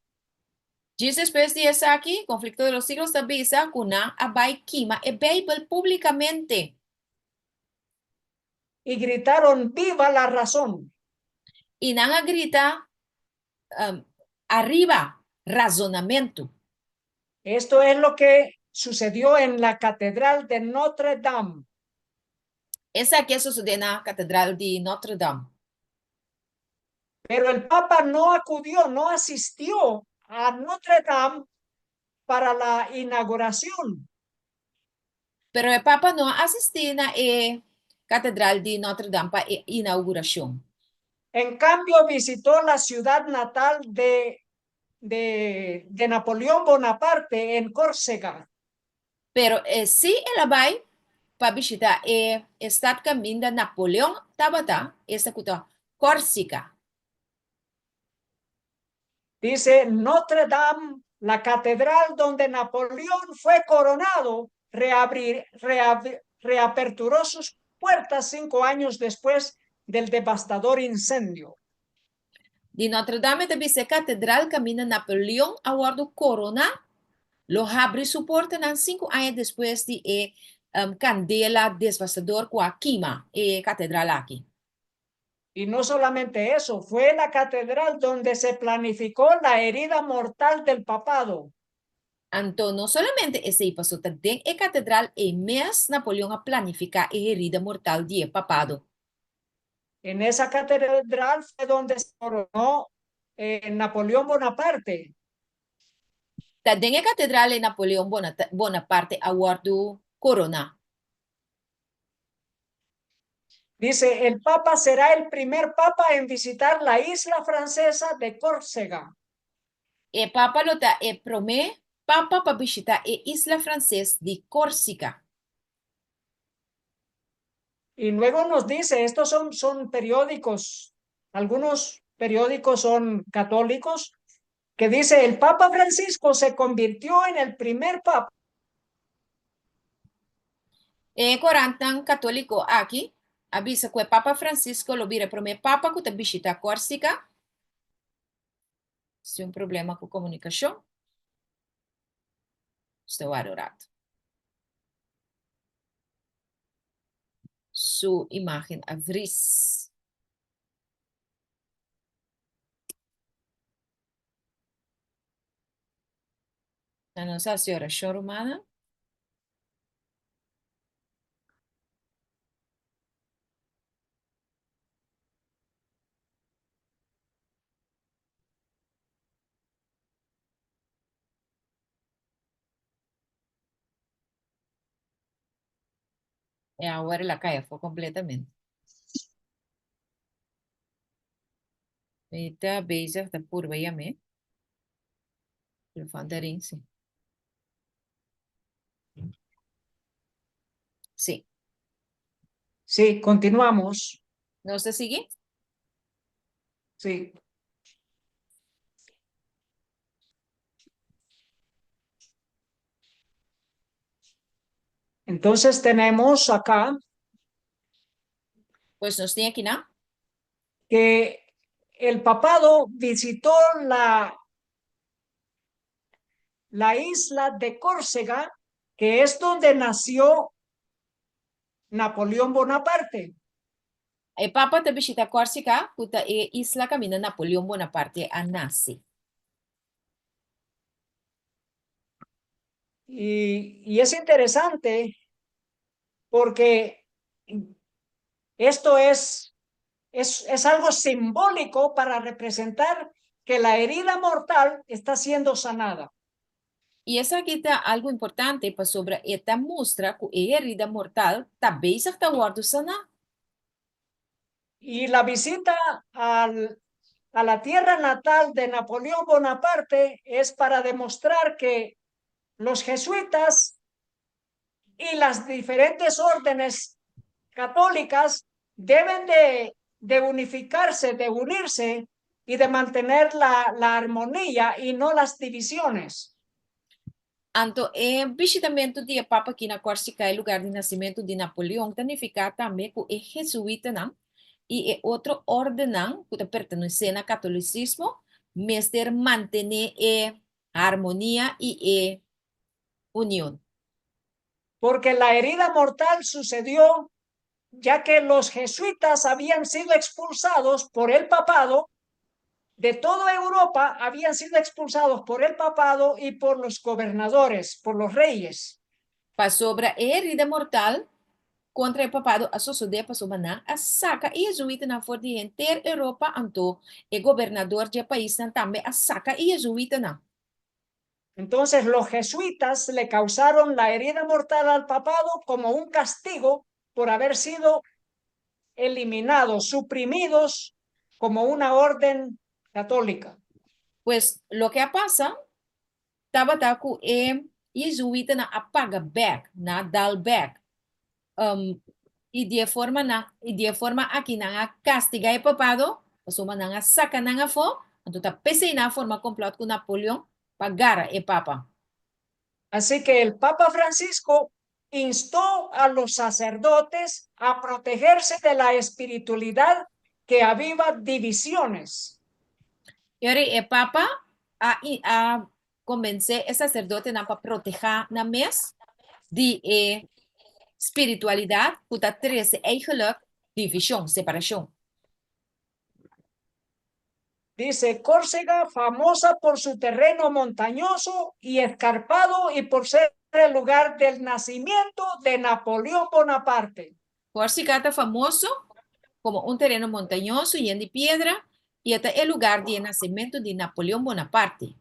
Diz después de essa aqui, Conflicto de los Siglos avisa que não abai queima a Bíblia publicamente. Y gritaron, viva la razón. E não grita arriba, razonamento. Esto es lo que sucedió en la catedral de Notre Dame. Essa aqui sucedeu na Catedral de Notre Dame. Pero el Papa no acudió, no asistió a Notre Dame para la inauguración. Pero o Papa não assistiu na Catedral de Notre Dame para a inauguração. En cambio, visitó la ciudad natal de Napoleón Bonaparte en Córcega. Pero se ela vai para visitar o estado caminho de Napoleão, tabata, esta cuta Córcega. Dice Notre Dame, la catedral donde Napoleón fue coronado, reaperturó sus puertas 5 años después del devastador incendio. De Notre Dame também se catedral caminho de Napoleão, aguardo corona, lo abre su porta 5 anos depois de candela devastador com a queima catedral aqui. Y no solamente eso, fue la catedral donde se planificó la herida mortal del papado. Então, não somente esse passou também a catedral e mês Napoleão a planificar a herida mortal de papado. En esa catedral fue donde se coronó Napoleón Bonaparte. Também a catedral de Napoleão Bonaparte aguardou corona. Dice, el Papa será el primer Papa en visitar la isla francesa de Córcega. E Papa Lota e promê Papa para visitar a isla francesa de Córcega. Y luego nos dice, estos son periódicos, algunos periódicos son católicos, que dice, el Papa Francisco se convirtió en el primer Papa. Corantan católico aqui, avisa que o Papa Francisco lo vira promê Papa que visita Córcega. Se problema com comunicação. Estou adorado. Su imagen abris. A nossa senhora chorumana. E agora ela caiu completamente. Está bezig, está por bem a mim. Telefoon sim. Sí. Sí, continuamos. ¿No se sigue? Sí. Entonces tenemos acá Pues nos tiene aquí, ¿no? que el papado visitó la isla de Córcega, que es donde nació Napoleón Bonaparte. El Papa te visita Córcega, puta isla camina Napoleón Bonaparte a nazi. Y es interesante porque esto es algo simbólico para representar que la herida mortal está siendo sanada. Y essa aqui está algo importante para sobre esta mostra que a herida mortal está bezig te word sanar. Y la visita a la tierra natal de Napoleón Bonaparte es para demostrar que los jesuitas y las diferentes órdenes católicas deben de unificarse, de unirse y de mantener la armonía y no las divisiones. Anto, visitamento de Papa aqui na Córcega é lugar de nascimento de Napoleão, significa também que é jesuíta, não? E é outro ordenão que pertence ao catolicismo, mas ter manter a harmonia e a união. Porque la herida mortal sucedió ya que los jesuitas habían sido expulsados por el papado de toda Europa, habían sido expulsados por el papado y por los gobernadores, por los reyes. Para sobre a herida mortal contra o papado, a sociedade passou a saca e jesuíta na for de inteira Europa, anto o governador do país também a saca e jesuíta na. Entonces los jesuitas le causaron la herida mortal al papado como un castigo por haber sido eliminados, suprimidos como una orden católica. Pues lo que pasa, estava com jesuíta na apaga back, na dal back. E de forma aqui na castiga e papado, passou a saca na fo, então tá pensei na forma completa com Napoleão, pagara e papa. Así que el Papa Francisco instó a los sacerdotes a protegerse de la espiritualidad que aviva divisiones. E aí, o Papa a convencer o sacerdote para proteger na mes de espiritualidade, que está treze eigenlijk divisão, separação. Dice, Córcega, famosa por su terreno montañoso y escarpado y por ser el lugar del nacimiento de Napoleón Bonaparte. Córcega está famoso como un terreno montañoso lleno de piedra y este es el lugar de nacimiento de Napoleón Bonaparte.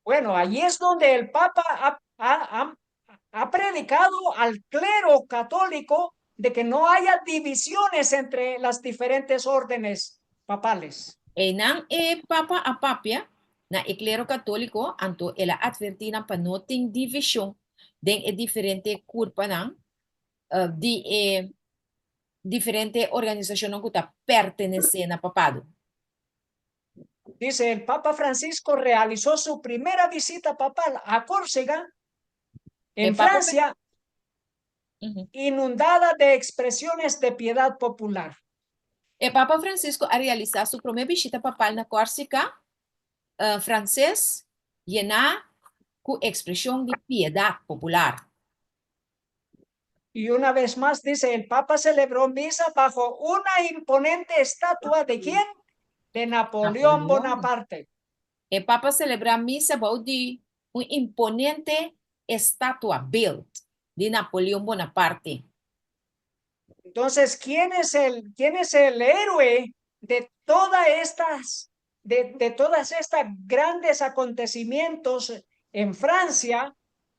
Bueno, allí es donde el Papa ha predicado al clero católico de que no haya divisiones entre las diferentes órdenes papales. E nan Papa a papia, na el clero católico, anto ela advertina para no ter divisão den diferente curpa nan, de diferente organización que pertenecen a papado. Dice, el Papa Francisco realizó su primera visita papal a Córcega, en Francia, inundada de expresiones de piedad popular. El Papa Francisco ha realizado su primera visita papal na Córcega, francés, llena con expresión de piedad popular. Y una vez más dice, el Papa celebró misa bajo una imponente estatua ¿de quién? De Napoleón Bonaparte. El Papa celebra misa bajo de una imponente estatua built de Napoleón Bonaparte. Entonces, ¿quién es el héroe de de todas estas grandes acontecimientos en Francia,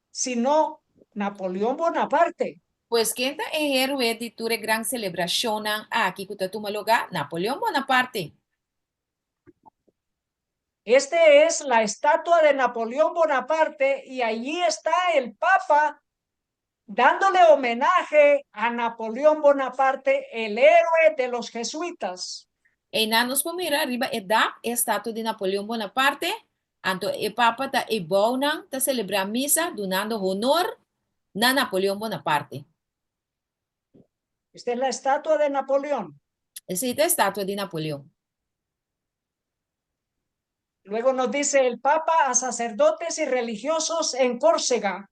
sino Napoleón Bonaparte? Pues quien está en héroe de tu gran celebración aquí que tu lugar, Napoleón Bonaparte. Este es la estatua de Napoleón Bonaparte y allí está el Papa dándole homenaje a Napoleón Bonaparte, el héroe de los jesuitas. E nos mira arriba edad estatua de Napoleón Bonaparte. Anto el Papa está ebona ta celebrar misa donando honor na Napoleón Bonaparte. Esta es la estatua de Napoleón. Esa es la estatua de Napoleón. Luego nos dice el Papa a sacerdotes y religiosos en Córcega,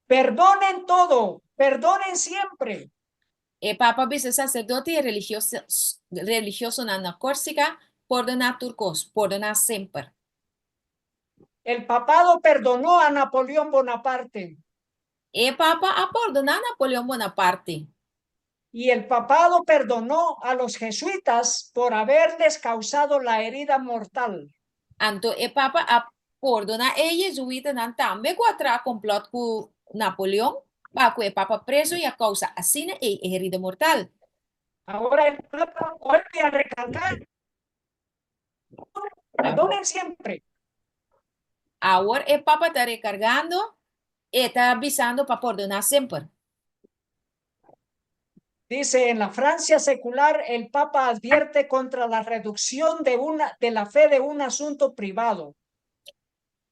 perdonen todo, perdonen siempre. El Papa dice sacerdote y religioso na Córcega, perdonar turcos, perdonar siempre. El papado perdonó a Napoleón Bonaparte. El Papa ha perdonado a Napoleón Bonaparte. Y el papado perdonó a los jesuitas por haberles causado la herida mortal. Anto el Papa ha perdonado a ellos jesuitas también contra complot con Napoleón, bajo el Papa preso y a causa así e herida mortal. Ahora el Papa vuelve a recalcar, perdonen siempre. Ahora el Papa está recargando y está avisando para perdonar siempre. Dice, en la Francia secular, el Papa advierte contra la reducción de la fe de un asunto privado.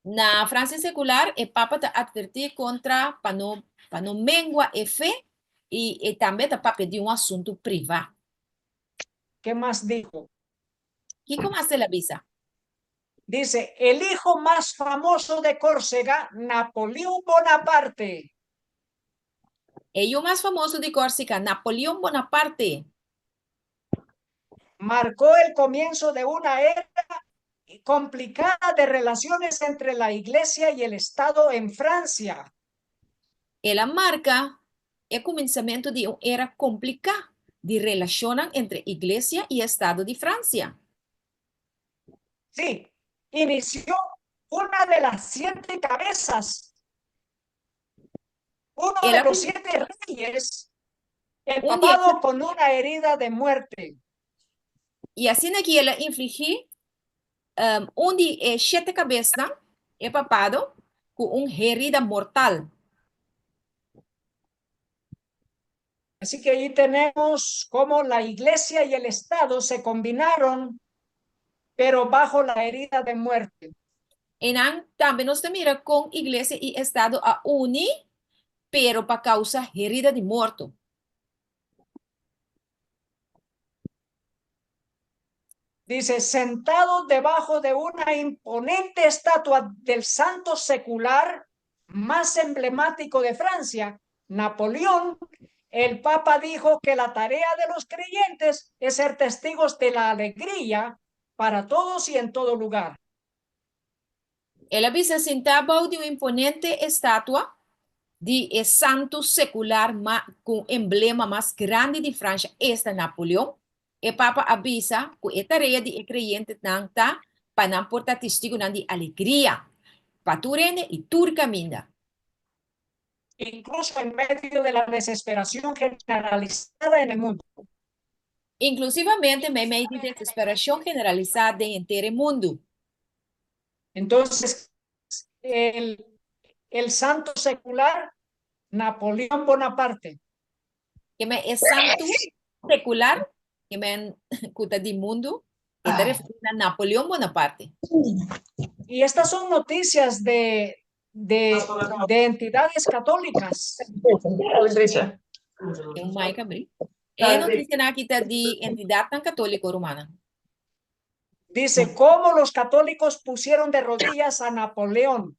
Na Francia secular, el Papa te advertir contra para no mengua e fe y también te para pedir un asunto privado. ¿Qué más dijo? ¿Qué cómo hace la visa? Dice, el hijo más famoso de Córcega, Napoleón Bonaparte. El más famoso de Córcega, Napoleón Bonaparte, Marcó el comienzo de una era complicada de relaciones entre la Iglesia y el Estado en Francia. ela marca el comenzamiento de una era complicada de relación entre Iglesia y Estado de Francia. Sí, inició una de las 7 cabezas, uno de los 7 reyes, el papado con una herida de muerte. Y así que ela infligí un de 7 cabezas, el papado, con una herida mortal. Así que ahí tenemos cómo la Iglesia y el Estado se combinaron, pero bajo la herida de muerte. Y también nos mira con Iglesia y Estado a unir, pero para causa herida de muerto. Dice, sentado debajo de una imponente estatua del santo secular más emblemático de Francia, Napoleón, el Papa dijo que la tarea de los creyentes es ser testigos de la alegría para todos y en todo lugar. Ela visa sentado de una imponente estatua de santo secular con emblema más grande de Francia, esta Napoleón. El Papa avisa que la tarea de creyente nanta para portar testigo de alegría, para tu rende y tu caminda. Incluso en medio de la desesperación generalizada en el mundo. Inclusivamente, me medio de desesperación generalizada de entero mundo. Entonces, el santo secular, Napoleón Bonaparte. Que me es santo secular, que me cuta de mundo, que te refiere a Napoleón Bonaparte. Y estas son noticias de entidades católicas. Tem um mic abrir. É notícia na aqui de entidade tan católica romana. Dice cómo los católicos pusieron de rodillas a Napoleón.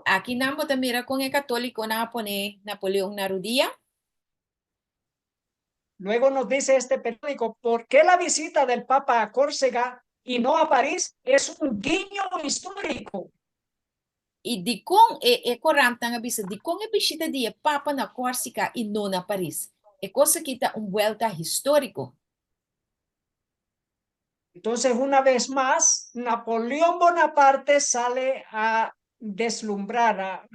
Aquí namo mira con el católico na pone Napoleón Narudía. Luego nos dice este periódico, ¿por qué la visita del Papa a Córcega y no a París es un guiño histórico? E di con e corantanga bisa di con e bisita di Papa na Córcega e não na Paris. É coisa que tá vuelta histórico. Entonces, una vez más, Napoleón Bonaparte sale a deslumbrar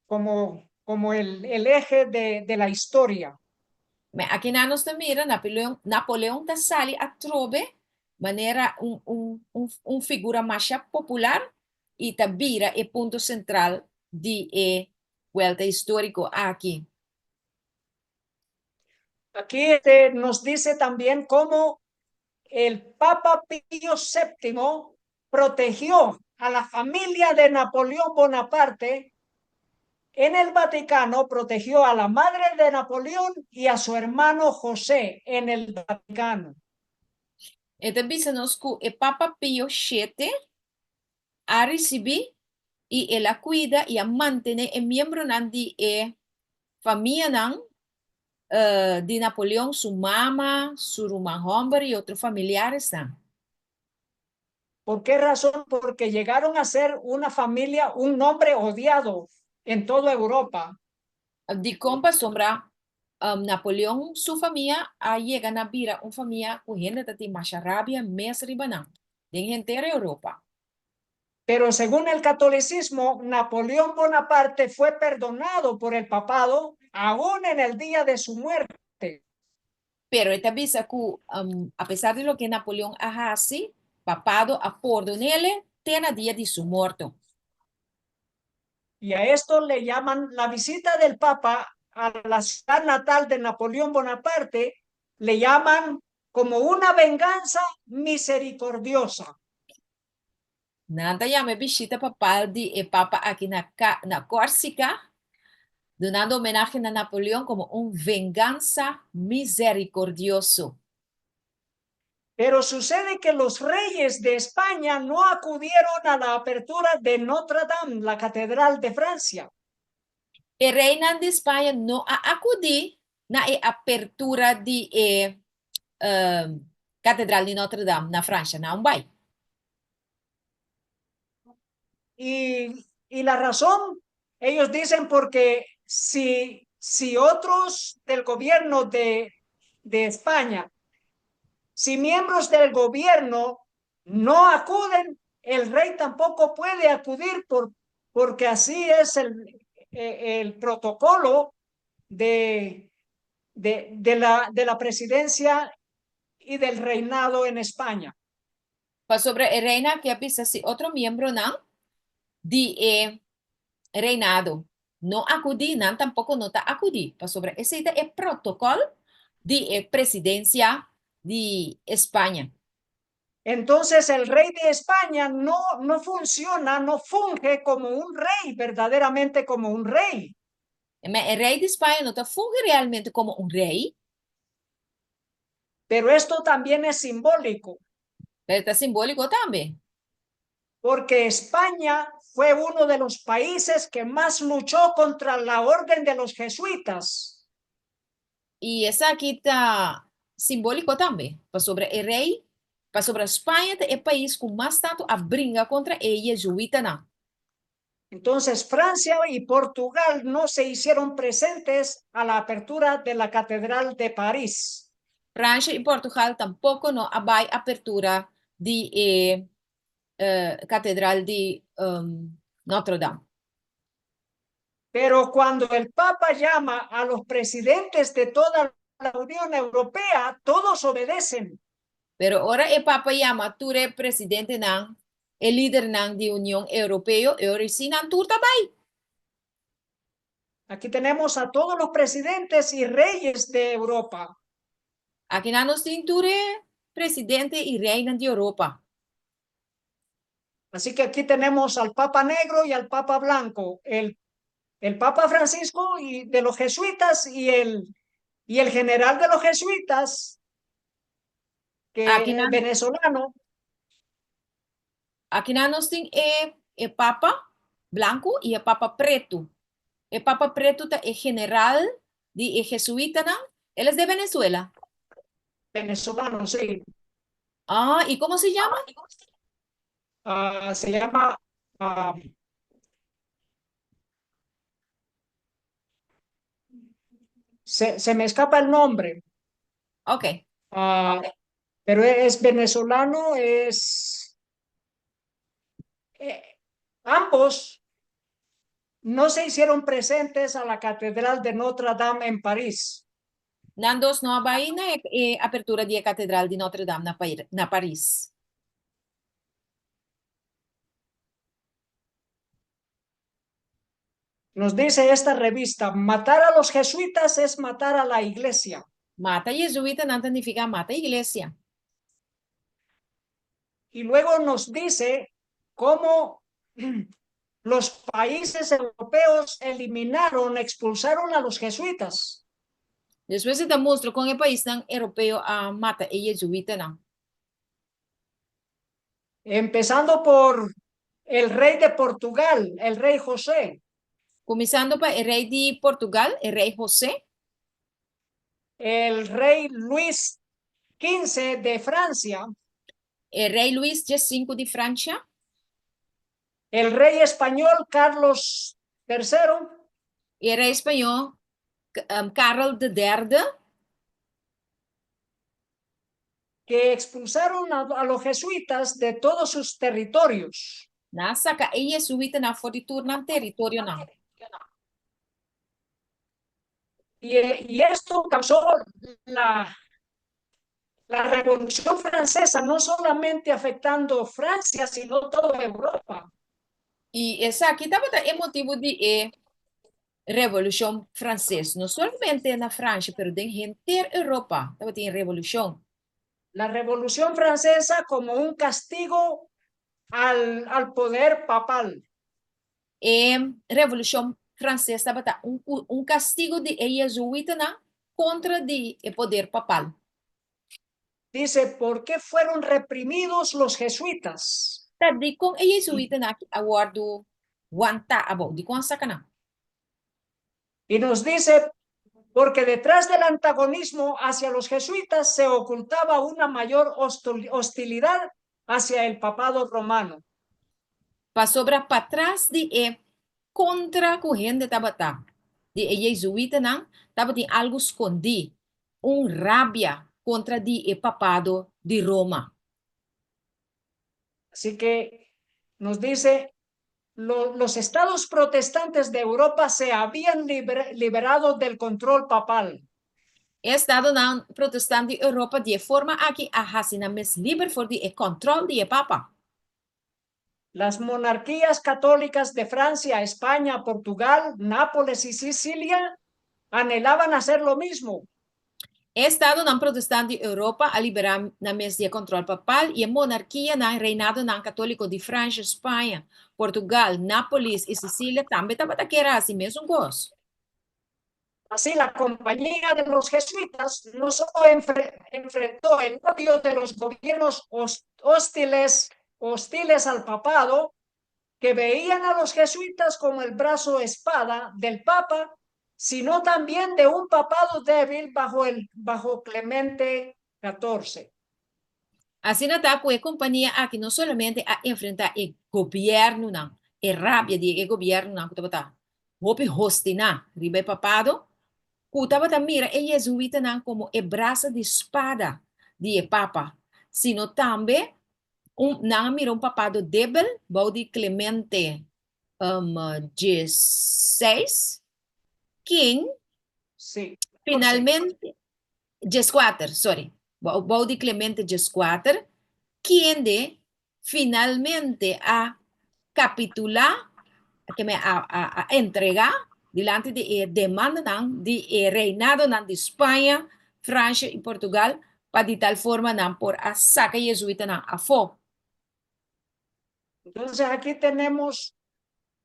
como el eje de la historia. Mas aqui na nos mira, Napoleão da sali a trobe, maneira figura mais popular e ta vira e ponto central de vuelta histórico aqui. Aquí nos dice también cómo el Papa Pío VII protegió a la familia de Napoleón Bonaparte en el Vaticano, protegió a la madre de Napoleón y a su hermano José en el Vaticano. Então, bisa nos que o Papa Pio VII a receber e ela cuida e a manter e membro de família de Napoleão, sua mama, sua irmã Humber e outros familiares. ¿Por qué razón? Porque llegaron a ser una familia, un nombre odiado en toda Europa. De compa sombra Napoleão, sua família, a chega na vira uma família com gente de mais rabia, mais ribanão, de inteira Europa. Pero según el catolicismo, Napoleón Bonaparte fue perdonado por el papado aún en el día de su muerte. Pero esta visa que, a pesar de lo que Napoleón hace, papado a perdonarle, tiene día de su muerte. Y a esto le llaman la visita del Papa a la ciudad natal de Napoleón Bonaparte, le llaman como una venganza misericordiosa. Nada ya me visita papal de papa aquí na Córcega, dando homenaje a Napoleón como un venganza misericordioso. Pero sucede que los reyes de España no acudieron a la apertura de Notre Dame, la catedral de Francia. El reina de España no ha acudido a la apertura de Catedral de Notre Dame na Francia, no vai. Y la razón, ellos dicen porque si otros del gobierno de España, si miembros del gobierno no acuden, el rey tampoco puede acudir porque así es el protocolo de la presidencia y del reinado en España. Pues sobre el reina que avisa si otro miembro no de reinado no acudí, no tampoco no está acudí. Pues sobre ese es el protocolo de presidencia de España. Entonces el rey de España no funciona, no funge como un rey, verdaderamente como un rey. El rey de España no está funge realmente como un rey. Pero esto también es simbólico. Pero está simbólico también. Porque España fue uno de los países que más luchó contra la orden de los jesuitas. Y esa aquí está simbólico también. Pues sobre el rey, pues sobre España es el país con más tanto a brinca contra ella jesuita no. Entonces Francia y Portugal no se hicieron presentes a la apertura de la Catedral de París. Francia y Portugal tampoco no hay apertura de Catedral de Notre Dame. Pero cuando el Papa llama a los presidentes de toda la Unión Europea, todos obedecen. Pero ahora el Papa llama a tu presidente, el líder de Unión Europea, y ahora sí, tú también. Aquí tenemos a todos los presidentes y reyes de Europa. Aquí nos cinture presidente y reina de Europa. Así que aquí tenemos al Papa Negro y al Papa Blanco, el Papa Francisco y de los jesuitas y el general de los jesuitas, que es venezolano. Aquí nos el Papa blanco y el Papa preto. El Papa preto es general de jesuita, ¿no? Él es de Venezuela. Venezolano, sí. Ah, ¿y cómo se llama? Se llama, ah, se me escapa el nombre, Ok. ah, pero es venezolano, ambos no se hicieron presentes a la Catedral de Notre Dame en París. Nandos no vaina e apertura de Catedral de Notre Dame na Paris. Nos dice esta revista, matar a los jesuitas es matar a la iglesia. Mata jesuita no significa mata iglesia. Y luego nos dice cómo los países europeos eliminaron, expulsaron a los jesuitas, Después se demuestra con el país tan europeo a mata e jesuita no. empezando por el rey de Portugal, el rey José, Comenzando para el rey de Portugal, el rey José, el rey Luis XV de Francia, el rey Luis V de Francia, el rey español Carlos III, el rey español Carlos III, que expulsaron a los jesuitas de todos sus territorios. na saca e jesuita na foriturna territorio na. Y esto causó la, la Revolución Francesa, no solamente afectando Francia, sino toda Europa. Y esa aquí estaba el motivo de Revolución Francesa, no solamente en Francia, pero en entera Europa estaba en revolución. La Revolución Francesa como un castigo al poder papal. Revolución Francesa estaba un castigo de jesuita contra el poder papal. Dice, ¿por qué fueron reprimidos los jesuitas? Tadi kung jesuita na awardo wanta abo di kung sakana. Y nos dice, porque detrás del antagonismo hacia los jesuitas se ocultaba una mayor hostilidad hacia el papado romano. Pa sobra para trás de contra corrente tabata. De jesuita na tabati algo escondi, rabia contra de papado de Roma. Así que nos dice, los estados protestantes de Europa se habían liberado del control papal. Estado na protestante Europa de forma aqui a hasina mes liber for de control de papa. Las monarquías católicas de Francia, España, Portugal, Nápoles y Sicilia anhelaban hacer lo mismo. Estado na protestante Europa a liberar na mes de control papal e a monarquia na reinado na católico de França, Espanha, Portugal, Nápoles e Sicília também estava daquela assim mesmo gosto. Así, la compañía de los jesuitas no solo enfrentó el odio de los gobiernos hostiles al papado, que veían a los jesuitas como el brazo espada del papa, sino también de un papado débil bajo Clemente XIV. Assim na tá com a companhia aqui não somente a enfrentar o governo não, a rabia de governo não que estava tá. Hope hosti na, ribe papado, Kutaba mira e jesuita não como e braço de espada de papa, sino também não mira papado débil, baudi Clemente 16, quem Sí, finalmente 14, sorry, baudi Clemente 14, quien de finalmente a capitular, que me a entregar delante de demanda de reinado de Espanha, Francia y Portugal, para de tal forma por a saca jesuita a fo. Entonces aquí tenemos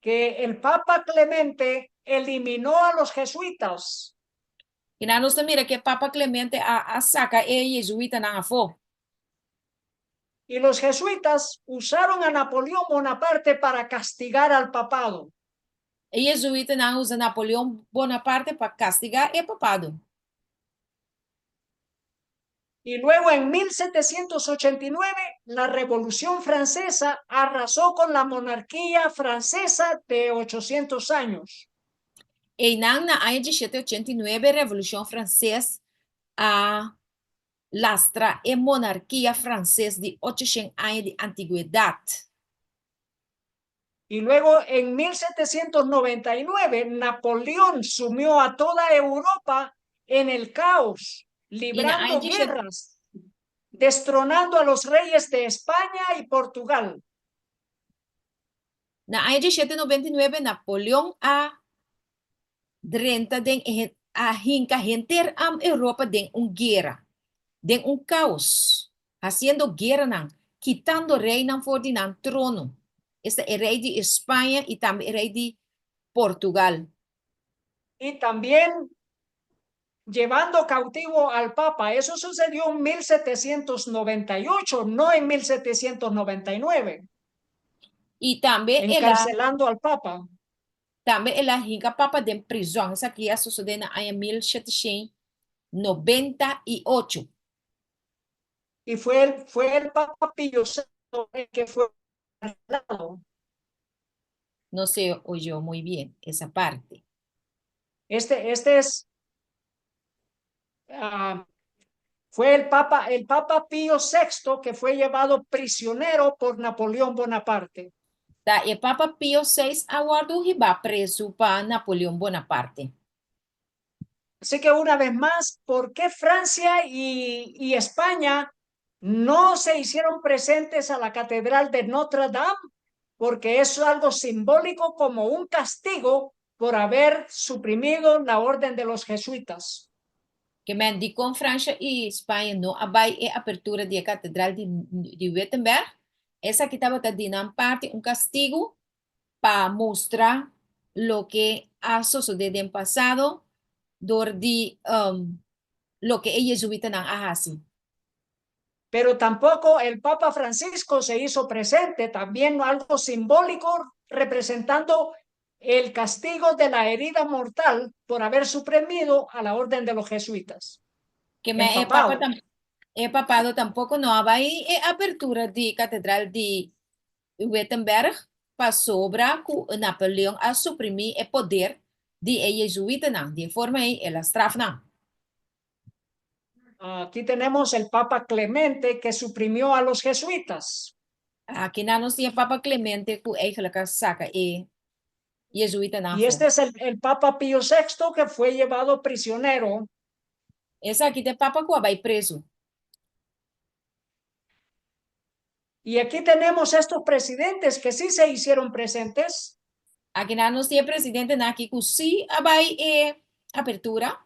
que el Papa Clemente eliminó a los jesuitas. Y nos mira que Papa Clemente a saca jesuita a fo. Y los jesuitas usaron a Napoleón Bonaparte para castigar al papado. E jesuíta não usa Napoleão Bonaparte para castigar o papado. Y luego en 1789, la Revolución Francesa arrasó con la monarquía francesa de 800 años. E na ano de 1789, a Revolução Francesa a lastra a monarquia francesa de 800 anos de antiguidade. Y luego en 1799, Napoleón sumió a toda Europa en el caos, librando guerras, destronando a los reyes de España y Portugal. Na ano de 1799, Napoleão a drenta den a hinka henter am Europa den guerra, den caos, haciendo guerra nan, quitando rei nan voor die nan trono. Este el rey de España y también el rey de Portugal. Y también llevando cautivo al Papa. Eso sucedió en 1798, no en 1799. Y también encarcelando al Papa. También el hinka Papa de prisión. Esa que ya sucedió en el año 1798. Y fue el Papa Pío VI el que fue encarcelado. No se oyó muy bien esa parte. Este es fue el Papa Pío VI que fue llevado prisionero por Napoleón Bonaparte. El Papa Pío VI aguardó y va preso para Napoleón Bonaparte. Así que una vez más, ¿por qué Francia y España no se hicieron presentes a la Catedral de Notre Dame? Porque es algo simbólico como un castigo por haber suprimido la orden de los jesuitas. Que me indicó Francia y España no hay apertura de la Catedral de Wittenberg. Esa que estaba dando parte un castigo para mostrar lo que ha sucedido en el pasado, lo que ellos jesuitas han hecho. Pero tampoco el Papa Francisco se hizo presente, también algo simbólico representando el castigo de la herida mortal por haber suprimido a la orden de los jesuitas. Que el papado tampoco no hay apertura de Catedral de Wittenberg para sobra que Napoleón a suprimir el poder de jesuitas, de forma en la estrafna. Aquí tenemos el Papa Clemente que suprimió a los jesuitas. Aquí no nos tiene Papa Clemente que eigenlijk saca jesuita. Y este es el Papa Pío VI que fue llevado prisionero. Es aquí de Papa que va preso. Y aquí tenemos estos presidentes que sí se hicieron presentes. Aquí no nos tiene presidente aquí que sí hay apertura.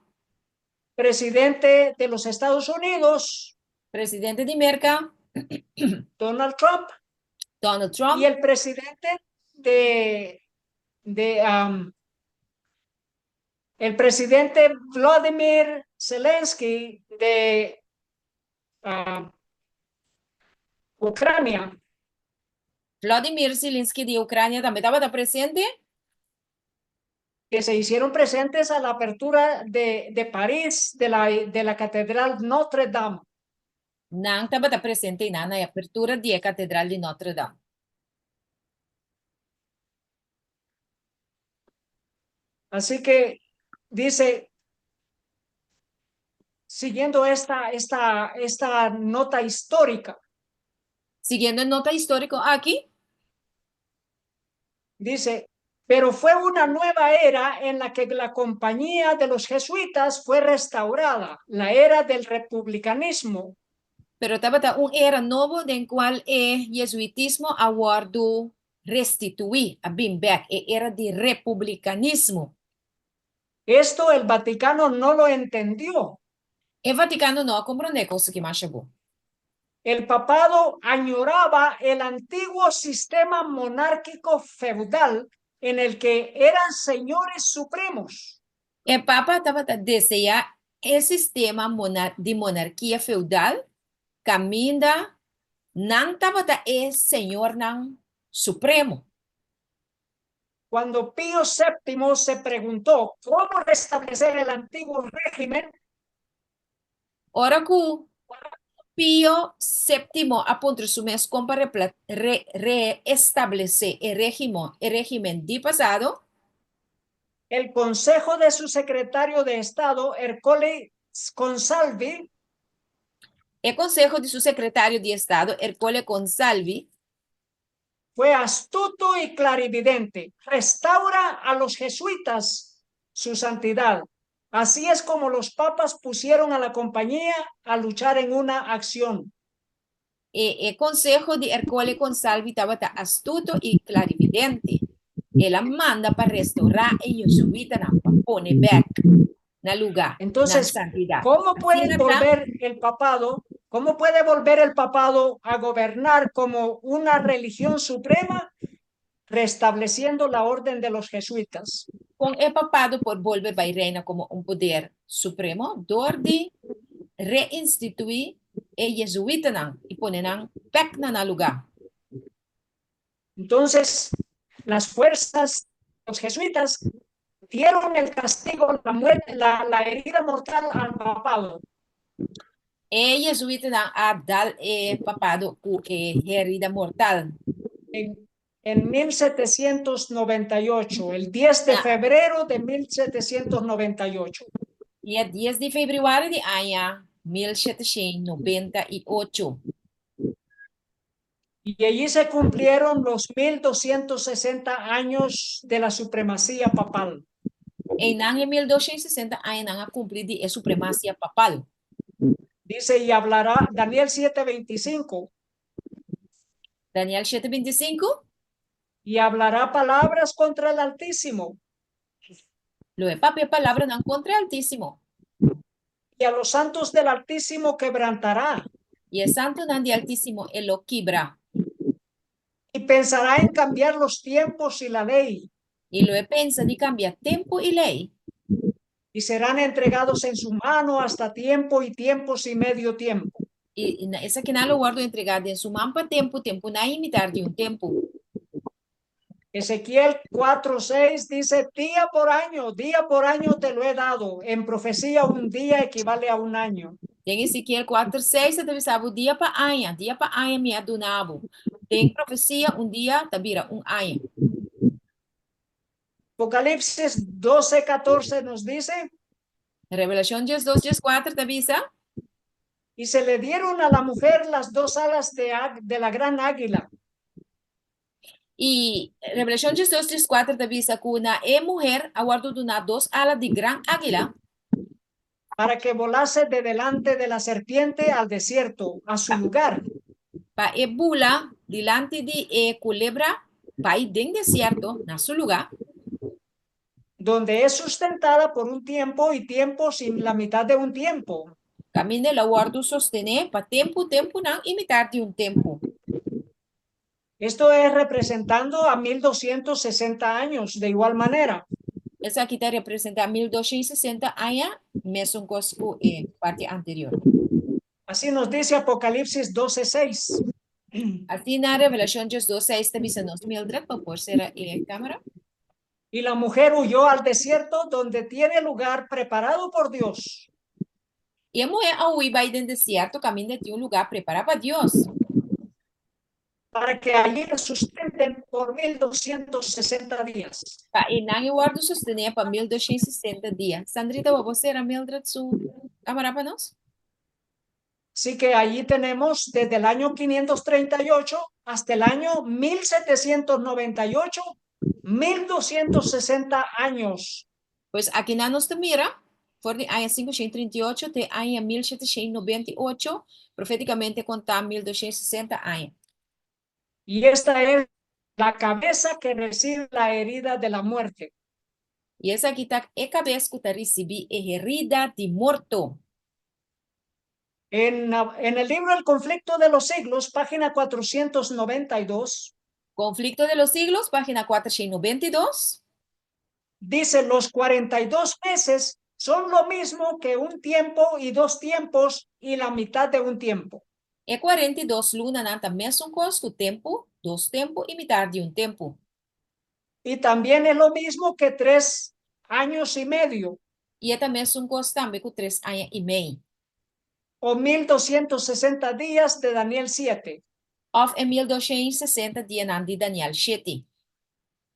Presidente de los Estados Unidos. Presidente de América. Donald Trump. Donald Trump. Y el presidente el presidente Vladimir Zelensky de Ucrania. Vladimir Zelensky de Ucrania también estaba presente. Que se hicieron presentes a la apertura de París de la Catedral Notre Dame. No estaba presente en la apertura de la Catedral de Notre Dame. Así que dice, siguiendo esta nota histórica. Siguiendo el nota histórico aquí. Dice, pero fue una nueva era en la que la compañía de los jesuitas fue restaurada, la era del republicanismo. Pero estaba una era nueva en cual el jesuitismo aguardó restituir a Bimberg, era de republicanismo. Esto el Vaticano no lo entendió. El Vaticano no comprendió cosa que más llegó. El papado añoraba el antiguo sistema monárquico feudal en el que eran señores supremos. El Papa estaba deseando el sistema de monarquía feudal, camina Nang tabata Señor Nang Supremo. Cuando Pío VII se preguntó cómo restablecer el antiguo régimen, Ora ku Pío VII apunta su mes para reestablecer el régimen de pasado. el consejo de su secretario de Estado, Ercole Consalvi, El consejo de su secretario de Estado, Ercole Consalvi, fue astuto y clarividente. Restaura a los jesuitas su santidad. Así es como los papas pusieron a la compañía a luchar en una acción. el consejo de Ercole Consalvi estaba astuto y clarividente. Él manda para restaurar y jesuita para poner back en lugar, en Entonces, santidad. ¿cómo Así puede está. volver el papado? ¿Cómo puede volver el papado a gobernar como una religión suprema, restableciendo la orden de los jesuitas? Con el papado por volver a reina como un poder supremo, de reinstituir el jesuita y poner back en lugar. Entonces, las fuerzas, los jesuitas, dieron el castigo, la muerte, la herida mortal al papado. El jesuita ha dado papado herida mortal. En 1798, el 10 de febrero de 1798. Y el 10 de febrero de año 1798. Y allí se cumplieron los 1260 años de la supremacía papal. En el año 1260 años cumplido de supremacía papal. Dice, y hablará Daniel 7:25. Daniel 7:25. Y hablará palabras contra el Altísimo. Lo de papel palabra no contra el Altísimo. Y a los santos del Altísimo quebrantará. Y el santo del Altísimo él lo quibra. Y pensará en cambiar los tiempos y la ley. Y lo pensa de cambiar tiempo y ley. Y serán entregados en su mano hasta tiempo y tiempos y medio tiempo. Y esa que no lo guardo entregado en su mano para tiempo no imitar de un tiempo. Ezequiel 4:6 dice, día por año te lo he dado. En profecía, un día equivale a un año. En Ezequiel 4:6 se debe saber dia para año me adonavo. En profecía, un día tabira un año. Apocalipsis 12:14 nos dice, Revelación 2:4 te avisa. y se le dieron a la mujer las dos alas de la gran águila. Y Revelación 2:4 te avisa que una mujer aguardó una dos alas de gran águila. Para que volase de delante de la serpiente al desierto, a su lugar. Para bula delante de culebra, para ir del desierto, a su lugar. Donde es sustentada por un tiempo y tiempo sin la mitad de un tiempo. Camine la guardo sostener para tiempo, no imitar de un tiempo. Esto es representando a 1260 años de igual manera. Esa aquí te representa 1260 años, mesmo con parte anterior. Así nos dice Apocalipsis 12:6. Así en la Revelación 2:6 te dice nos Mildred, por ser cámara. Y la mujer huyó al desierto donde tiene lugar preparado por Dios. Y a mujer huir del desierto, camina de un lugar preparado para Dios. Para que allí la sustenten por 1260 días. Para ir en guardo sostener para 1260 días. Sandrita, ¿vos era Mildred su cámara para nos? Así que allí tenemos desde el año 538 hasta el año 1798, 1260 años. Pues aquí no nos te mira, por el año 538 de año 1798, proféticamente conta 1260 años. Y esta es la cabeza que recibe la herida de la muerte. Y esa aquí está la cabeza que recibe herida de muerto. En el libro El conflicto de los siglos, página 492. Conflicto de los siglos, página 492. Dice, los 42 meses son lo mismo que un tiempo y dos tiempos y la mitad de un tiempo. E 42 luna nanta mesmo costo tempo, 2 tempo e metade de tempo. Y también es lo mismo que 3 años y medio. E é também um costo também com 3 anos e meio. O 1260 días de Daniel 7. Of em 1260 dias de Daniel 7.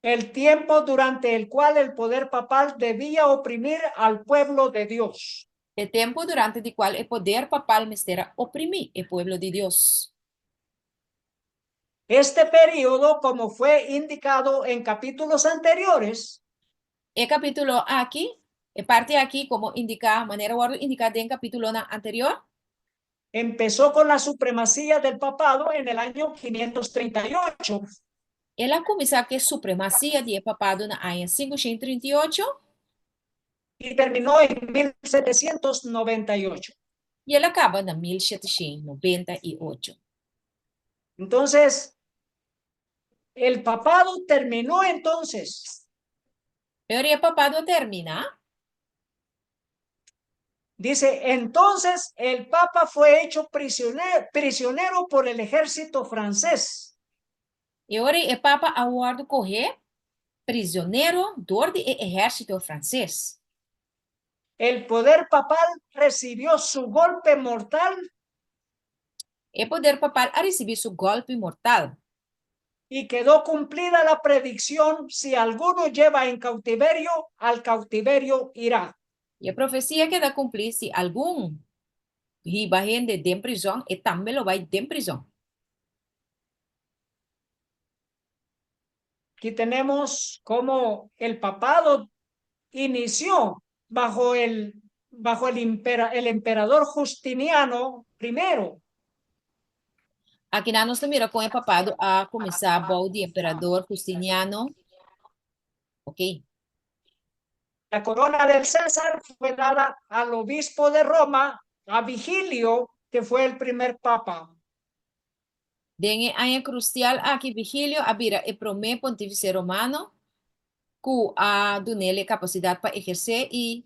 El tiempo durante el cual el poder papal debía oprimir al pueblo de Dios. El tempo durante el cual el poder papal mistera oprimir el pueblo de Dios. Este periodo, como fue indicado en capítulos anteriores, El capítulo aquí, parte aquí como indica, manera indicada en capítulo anterior, empezó con la supremacía del papado en el año 538. ela começa que supremacia de papado en año 538 y terminó en 1798. y ela acaba en 1798. Entonces, el papado terminó entonces. Pero el papado termina. Dice, entonces el papa fue hecho prisionero por el ejército francés. E ora el papa aguardo correr prisioneiro do exército francês. El poder papal recibió su golpe mortal. El poder papal a recibir su golpe mortal. Y quedó cumplida la predicción: si alguno lleva en cautiverio, al cautiverio irá. E a profecia queda cumprir se algum riba gente de prisão e também lo vai de prisão. Aquí tenemos cómo el papado inició bajo el emperador Justiniano I. Aqui nós mira com o papado a começar o de imperador Justiniano. Ok. La corona del César fue dada al obispo de Roma, a Vigilio, que fue el primer papa. Den año crucial aqui Vigilio abira el primer pontífice romano que a donele capacidade para exercer e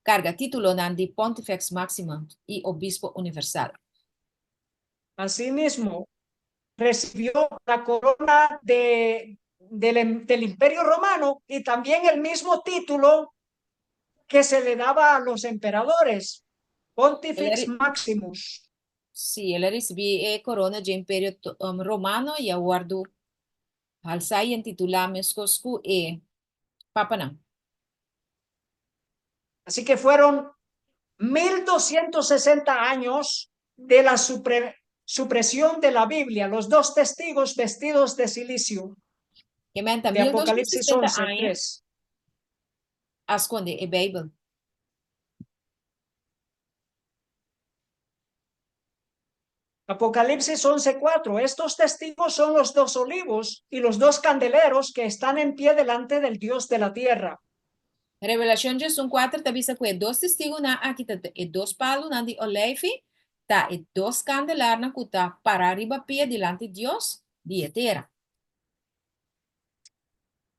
carga título de Pontifex Maximum y Obispo Universal. Asimismo, recibió la corona del Imperio Romano y también el mismo título que se le daba a los emperadores, Pontifex Maximus. Sí, él recibió corona de Imperio Romano y aguardó al sai intitular Mescoscu e Papana. Así que fueron 1260 años de la supresión de la Biblia, los dos testigos vestidos de silicio. Que menta De Apocalipsis 11, años 3. a esconder el Bible. Apocalipsis 11:4. Estos testigos son los dos olivos y los dos candeleros que están en pie delante del Dios de la tierra. Revelación de son 4 tabisa que dos testigos na aqui tá e dos palos na de olive tá e dos candelar na kuta para arriba pie delante de Dios de etera.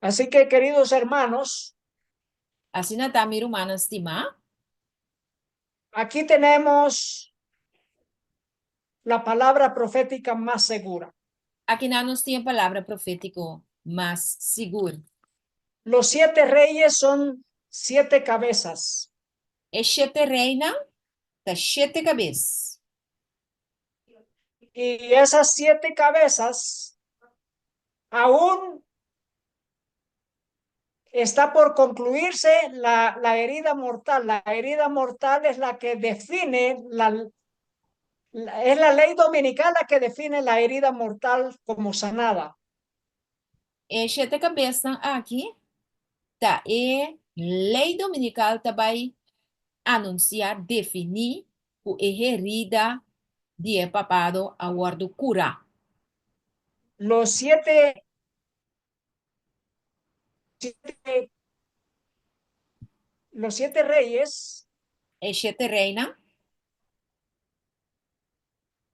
Así que, queridos hermanos, Así na tá mi humana estima. aquí tenemos la palabra profética más segura. Aqui na nos tem palavra profético mais seguro. Los 7 reyes son 7 cabezas. E 7 reina tá 7 cabeças. Y esas 7 cabezas aún está por concluirse la herida mortal. La herida mortal es la que define es la ley dominical la que define la herida mortal como sanada. E 7 cabeças aqui tá e lei dominical também anunciar, definir o herida de papado aguardo cura. Los 7 reyes E 7 reina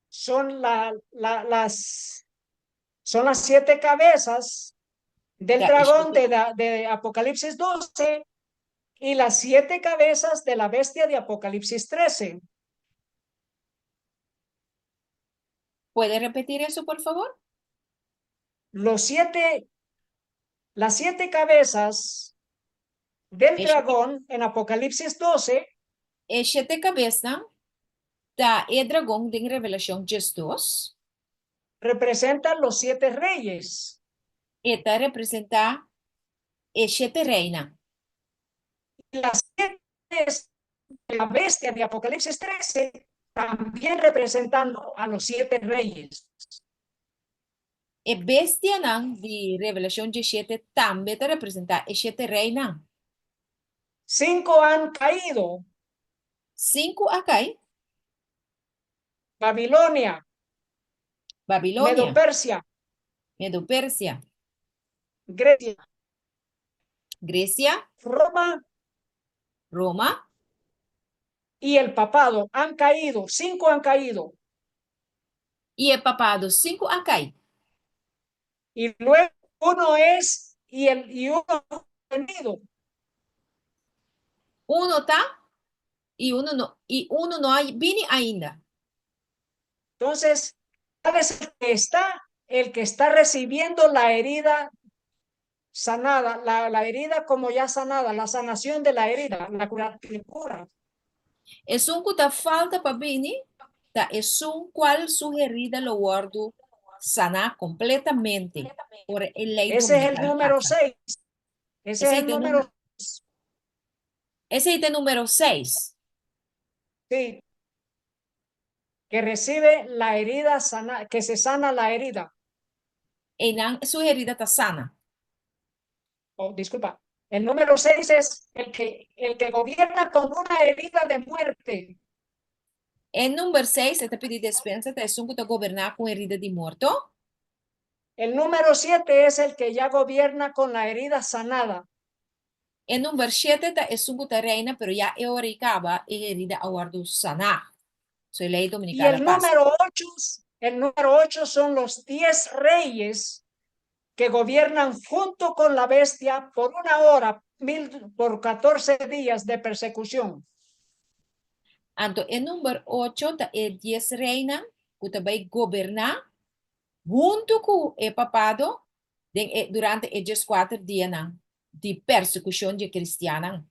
son las 7 cabezas del dragón de Apocalipsis 12 y las 7 cabezas de la bestia de Apocalipsis 13. ¿Puede repetir eso, por favor? Las 7 cabezas del dragón en Apocalipsis 12 E 7 cabeças da dragão em Revelação 2. representan los 7 reyes. Esta representa e 7 reina. Las 7 de la bestia de Apocalipsis 13 también representando a los 7 reyes. E bestia de Revelação 17 também representa e 7 reina. 5 han caído. 5 acá. Babilonia, Babilônia, Medo-Persia, Medo-Pérsia, Grecia, Grécia, Roma Roma y el papado han caído. 5 han caído. e o papado. 5 acá. Y luego uno es y uno venido. Uno tá e uno não viene ainda. Entonces, ¿sabes el que está recibiendo la herida sanada, la herida como ya sanada, la sanación de la herida, la cura? É que tá falta para vir, tá? É qual sugerida lo guardo sanar completamente por lei Ese es el dominical. número 6. Ese es el número. Ese es el número 6. Sí. Que recibe la herida sana, que se sana la herida. E não sugerida tá sana. Oh, disculpa. El número 6 es el que gobierna con una herida de muerte. El número 6, este pedir dispensa, é que tá governar com herida de morto. El número 7 es el que ya gobierna con la herida sanada. El número 7 é que tá reina, pero já é hora acaba e herida aguardo sanar. Soy ley Y dominical. el número 8 son los 10 reyes que gobiernan junto con la bestia por 1 hora, por 14 días de persecución. Anto, el número 8 es 10 reina que vai governar junto con el papado durante esses 4 dias de persecución de cristiana.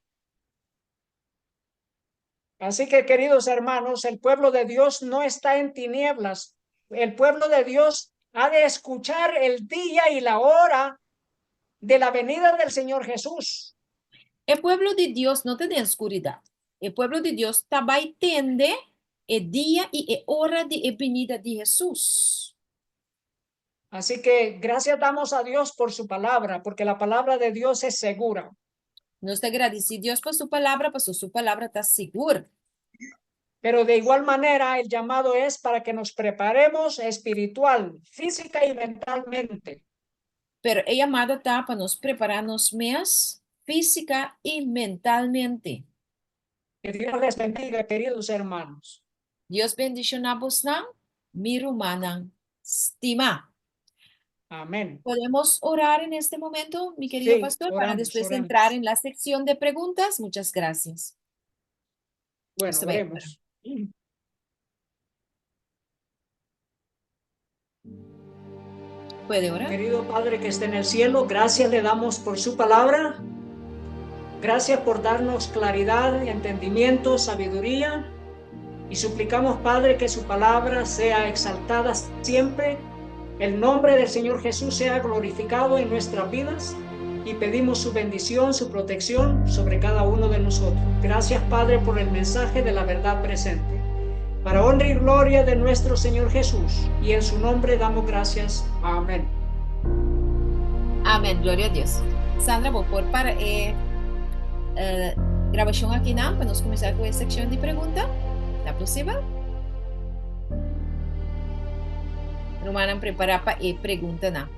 Así que, queridos hermanos, el pueblo de Dios no está en tinieblas. El pueblo de Dios ha de escuchar el día y la hora de la venida del Señor Jesús. El pueblo de Dios no tiene oscuridad. El pueblo de Dios también entiende el día y la hora de la venida de Jesús. Así que gracias damos a Dios por su palabra, porque la palabra de Dios es segura. Nos agradecemos a Dios por su palabra está segura. Pero de igual manera, el llamado es para que nos preparemos espiritual, física y mentalmente. Pero el llamado está para nos prepararnos más física y mentalmente. Que Dios les bendiga, queridos hermanos. Dios bendiga a vos, mi hermana estima. Amén. ¿Podemos orar en este momento, mi querido Sí, pastor, oramos, para después oremos. entrar en la sección de preguntas? Muchas gracias. Bueno, oremos. ¿Puede orar? Querido Padre que está en el cielo, gracias le damos por su palabra. Gracias por darnos claridad, entendimiento, sabiduría. Y suplicamos, Padre, que su palabra sea exaltada siempre. El nombre del Señor Jesús sea glorificado en nuestras vidas. Y pedimos su bendición, su protección sobre cada uno de nosotros. Gracias, Padre, por el mensaje de la verdad presente. Para honra y gloria de nuestro Señor Jesús. Y en su nombre damos gracias. Amén. Amén, gloria a Dios. Sandra, vou pôr para gravação aqui para nós começar com a secção de pergunta. Está possível? Romana, preparar para a pergunta.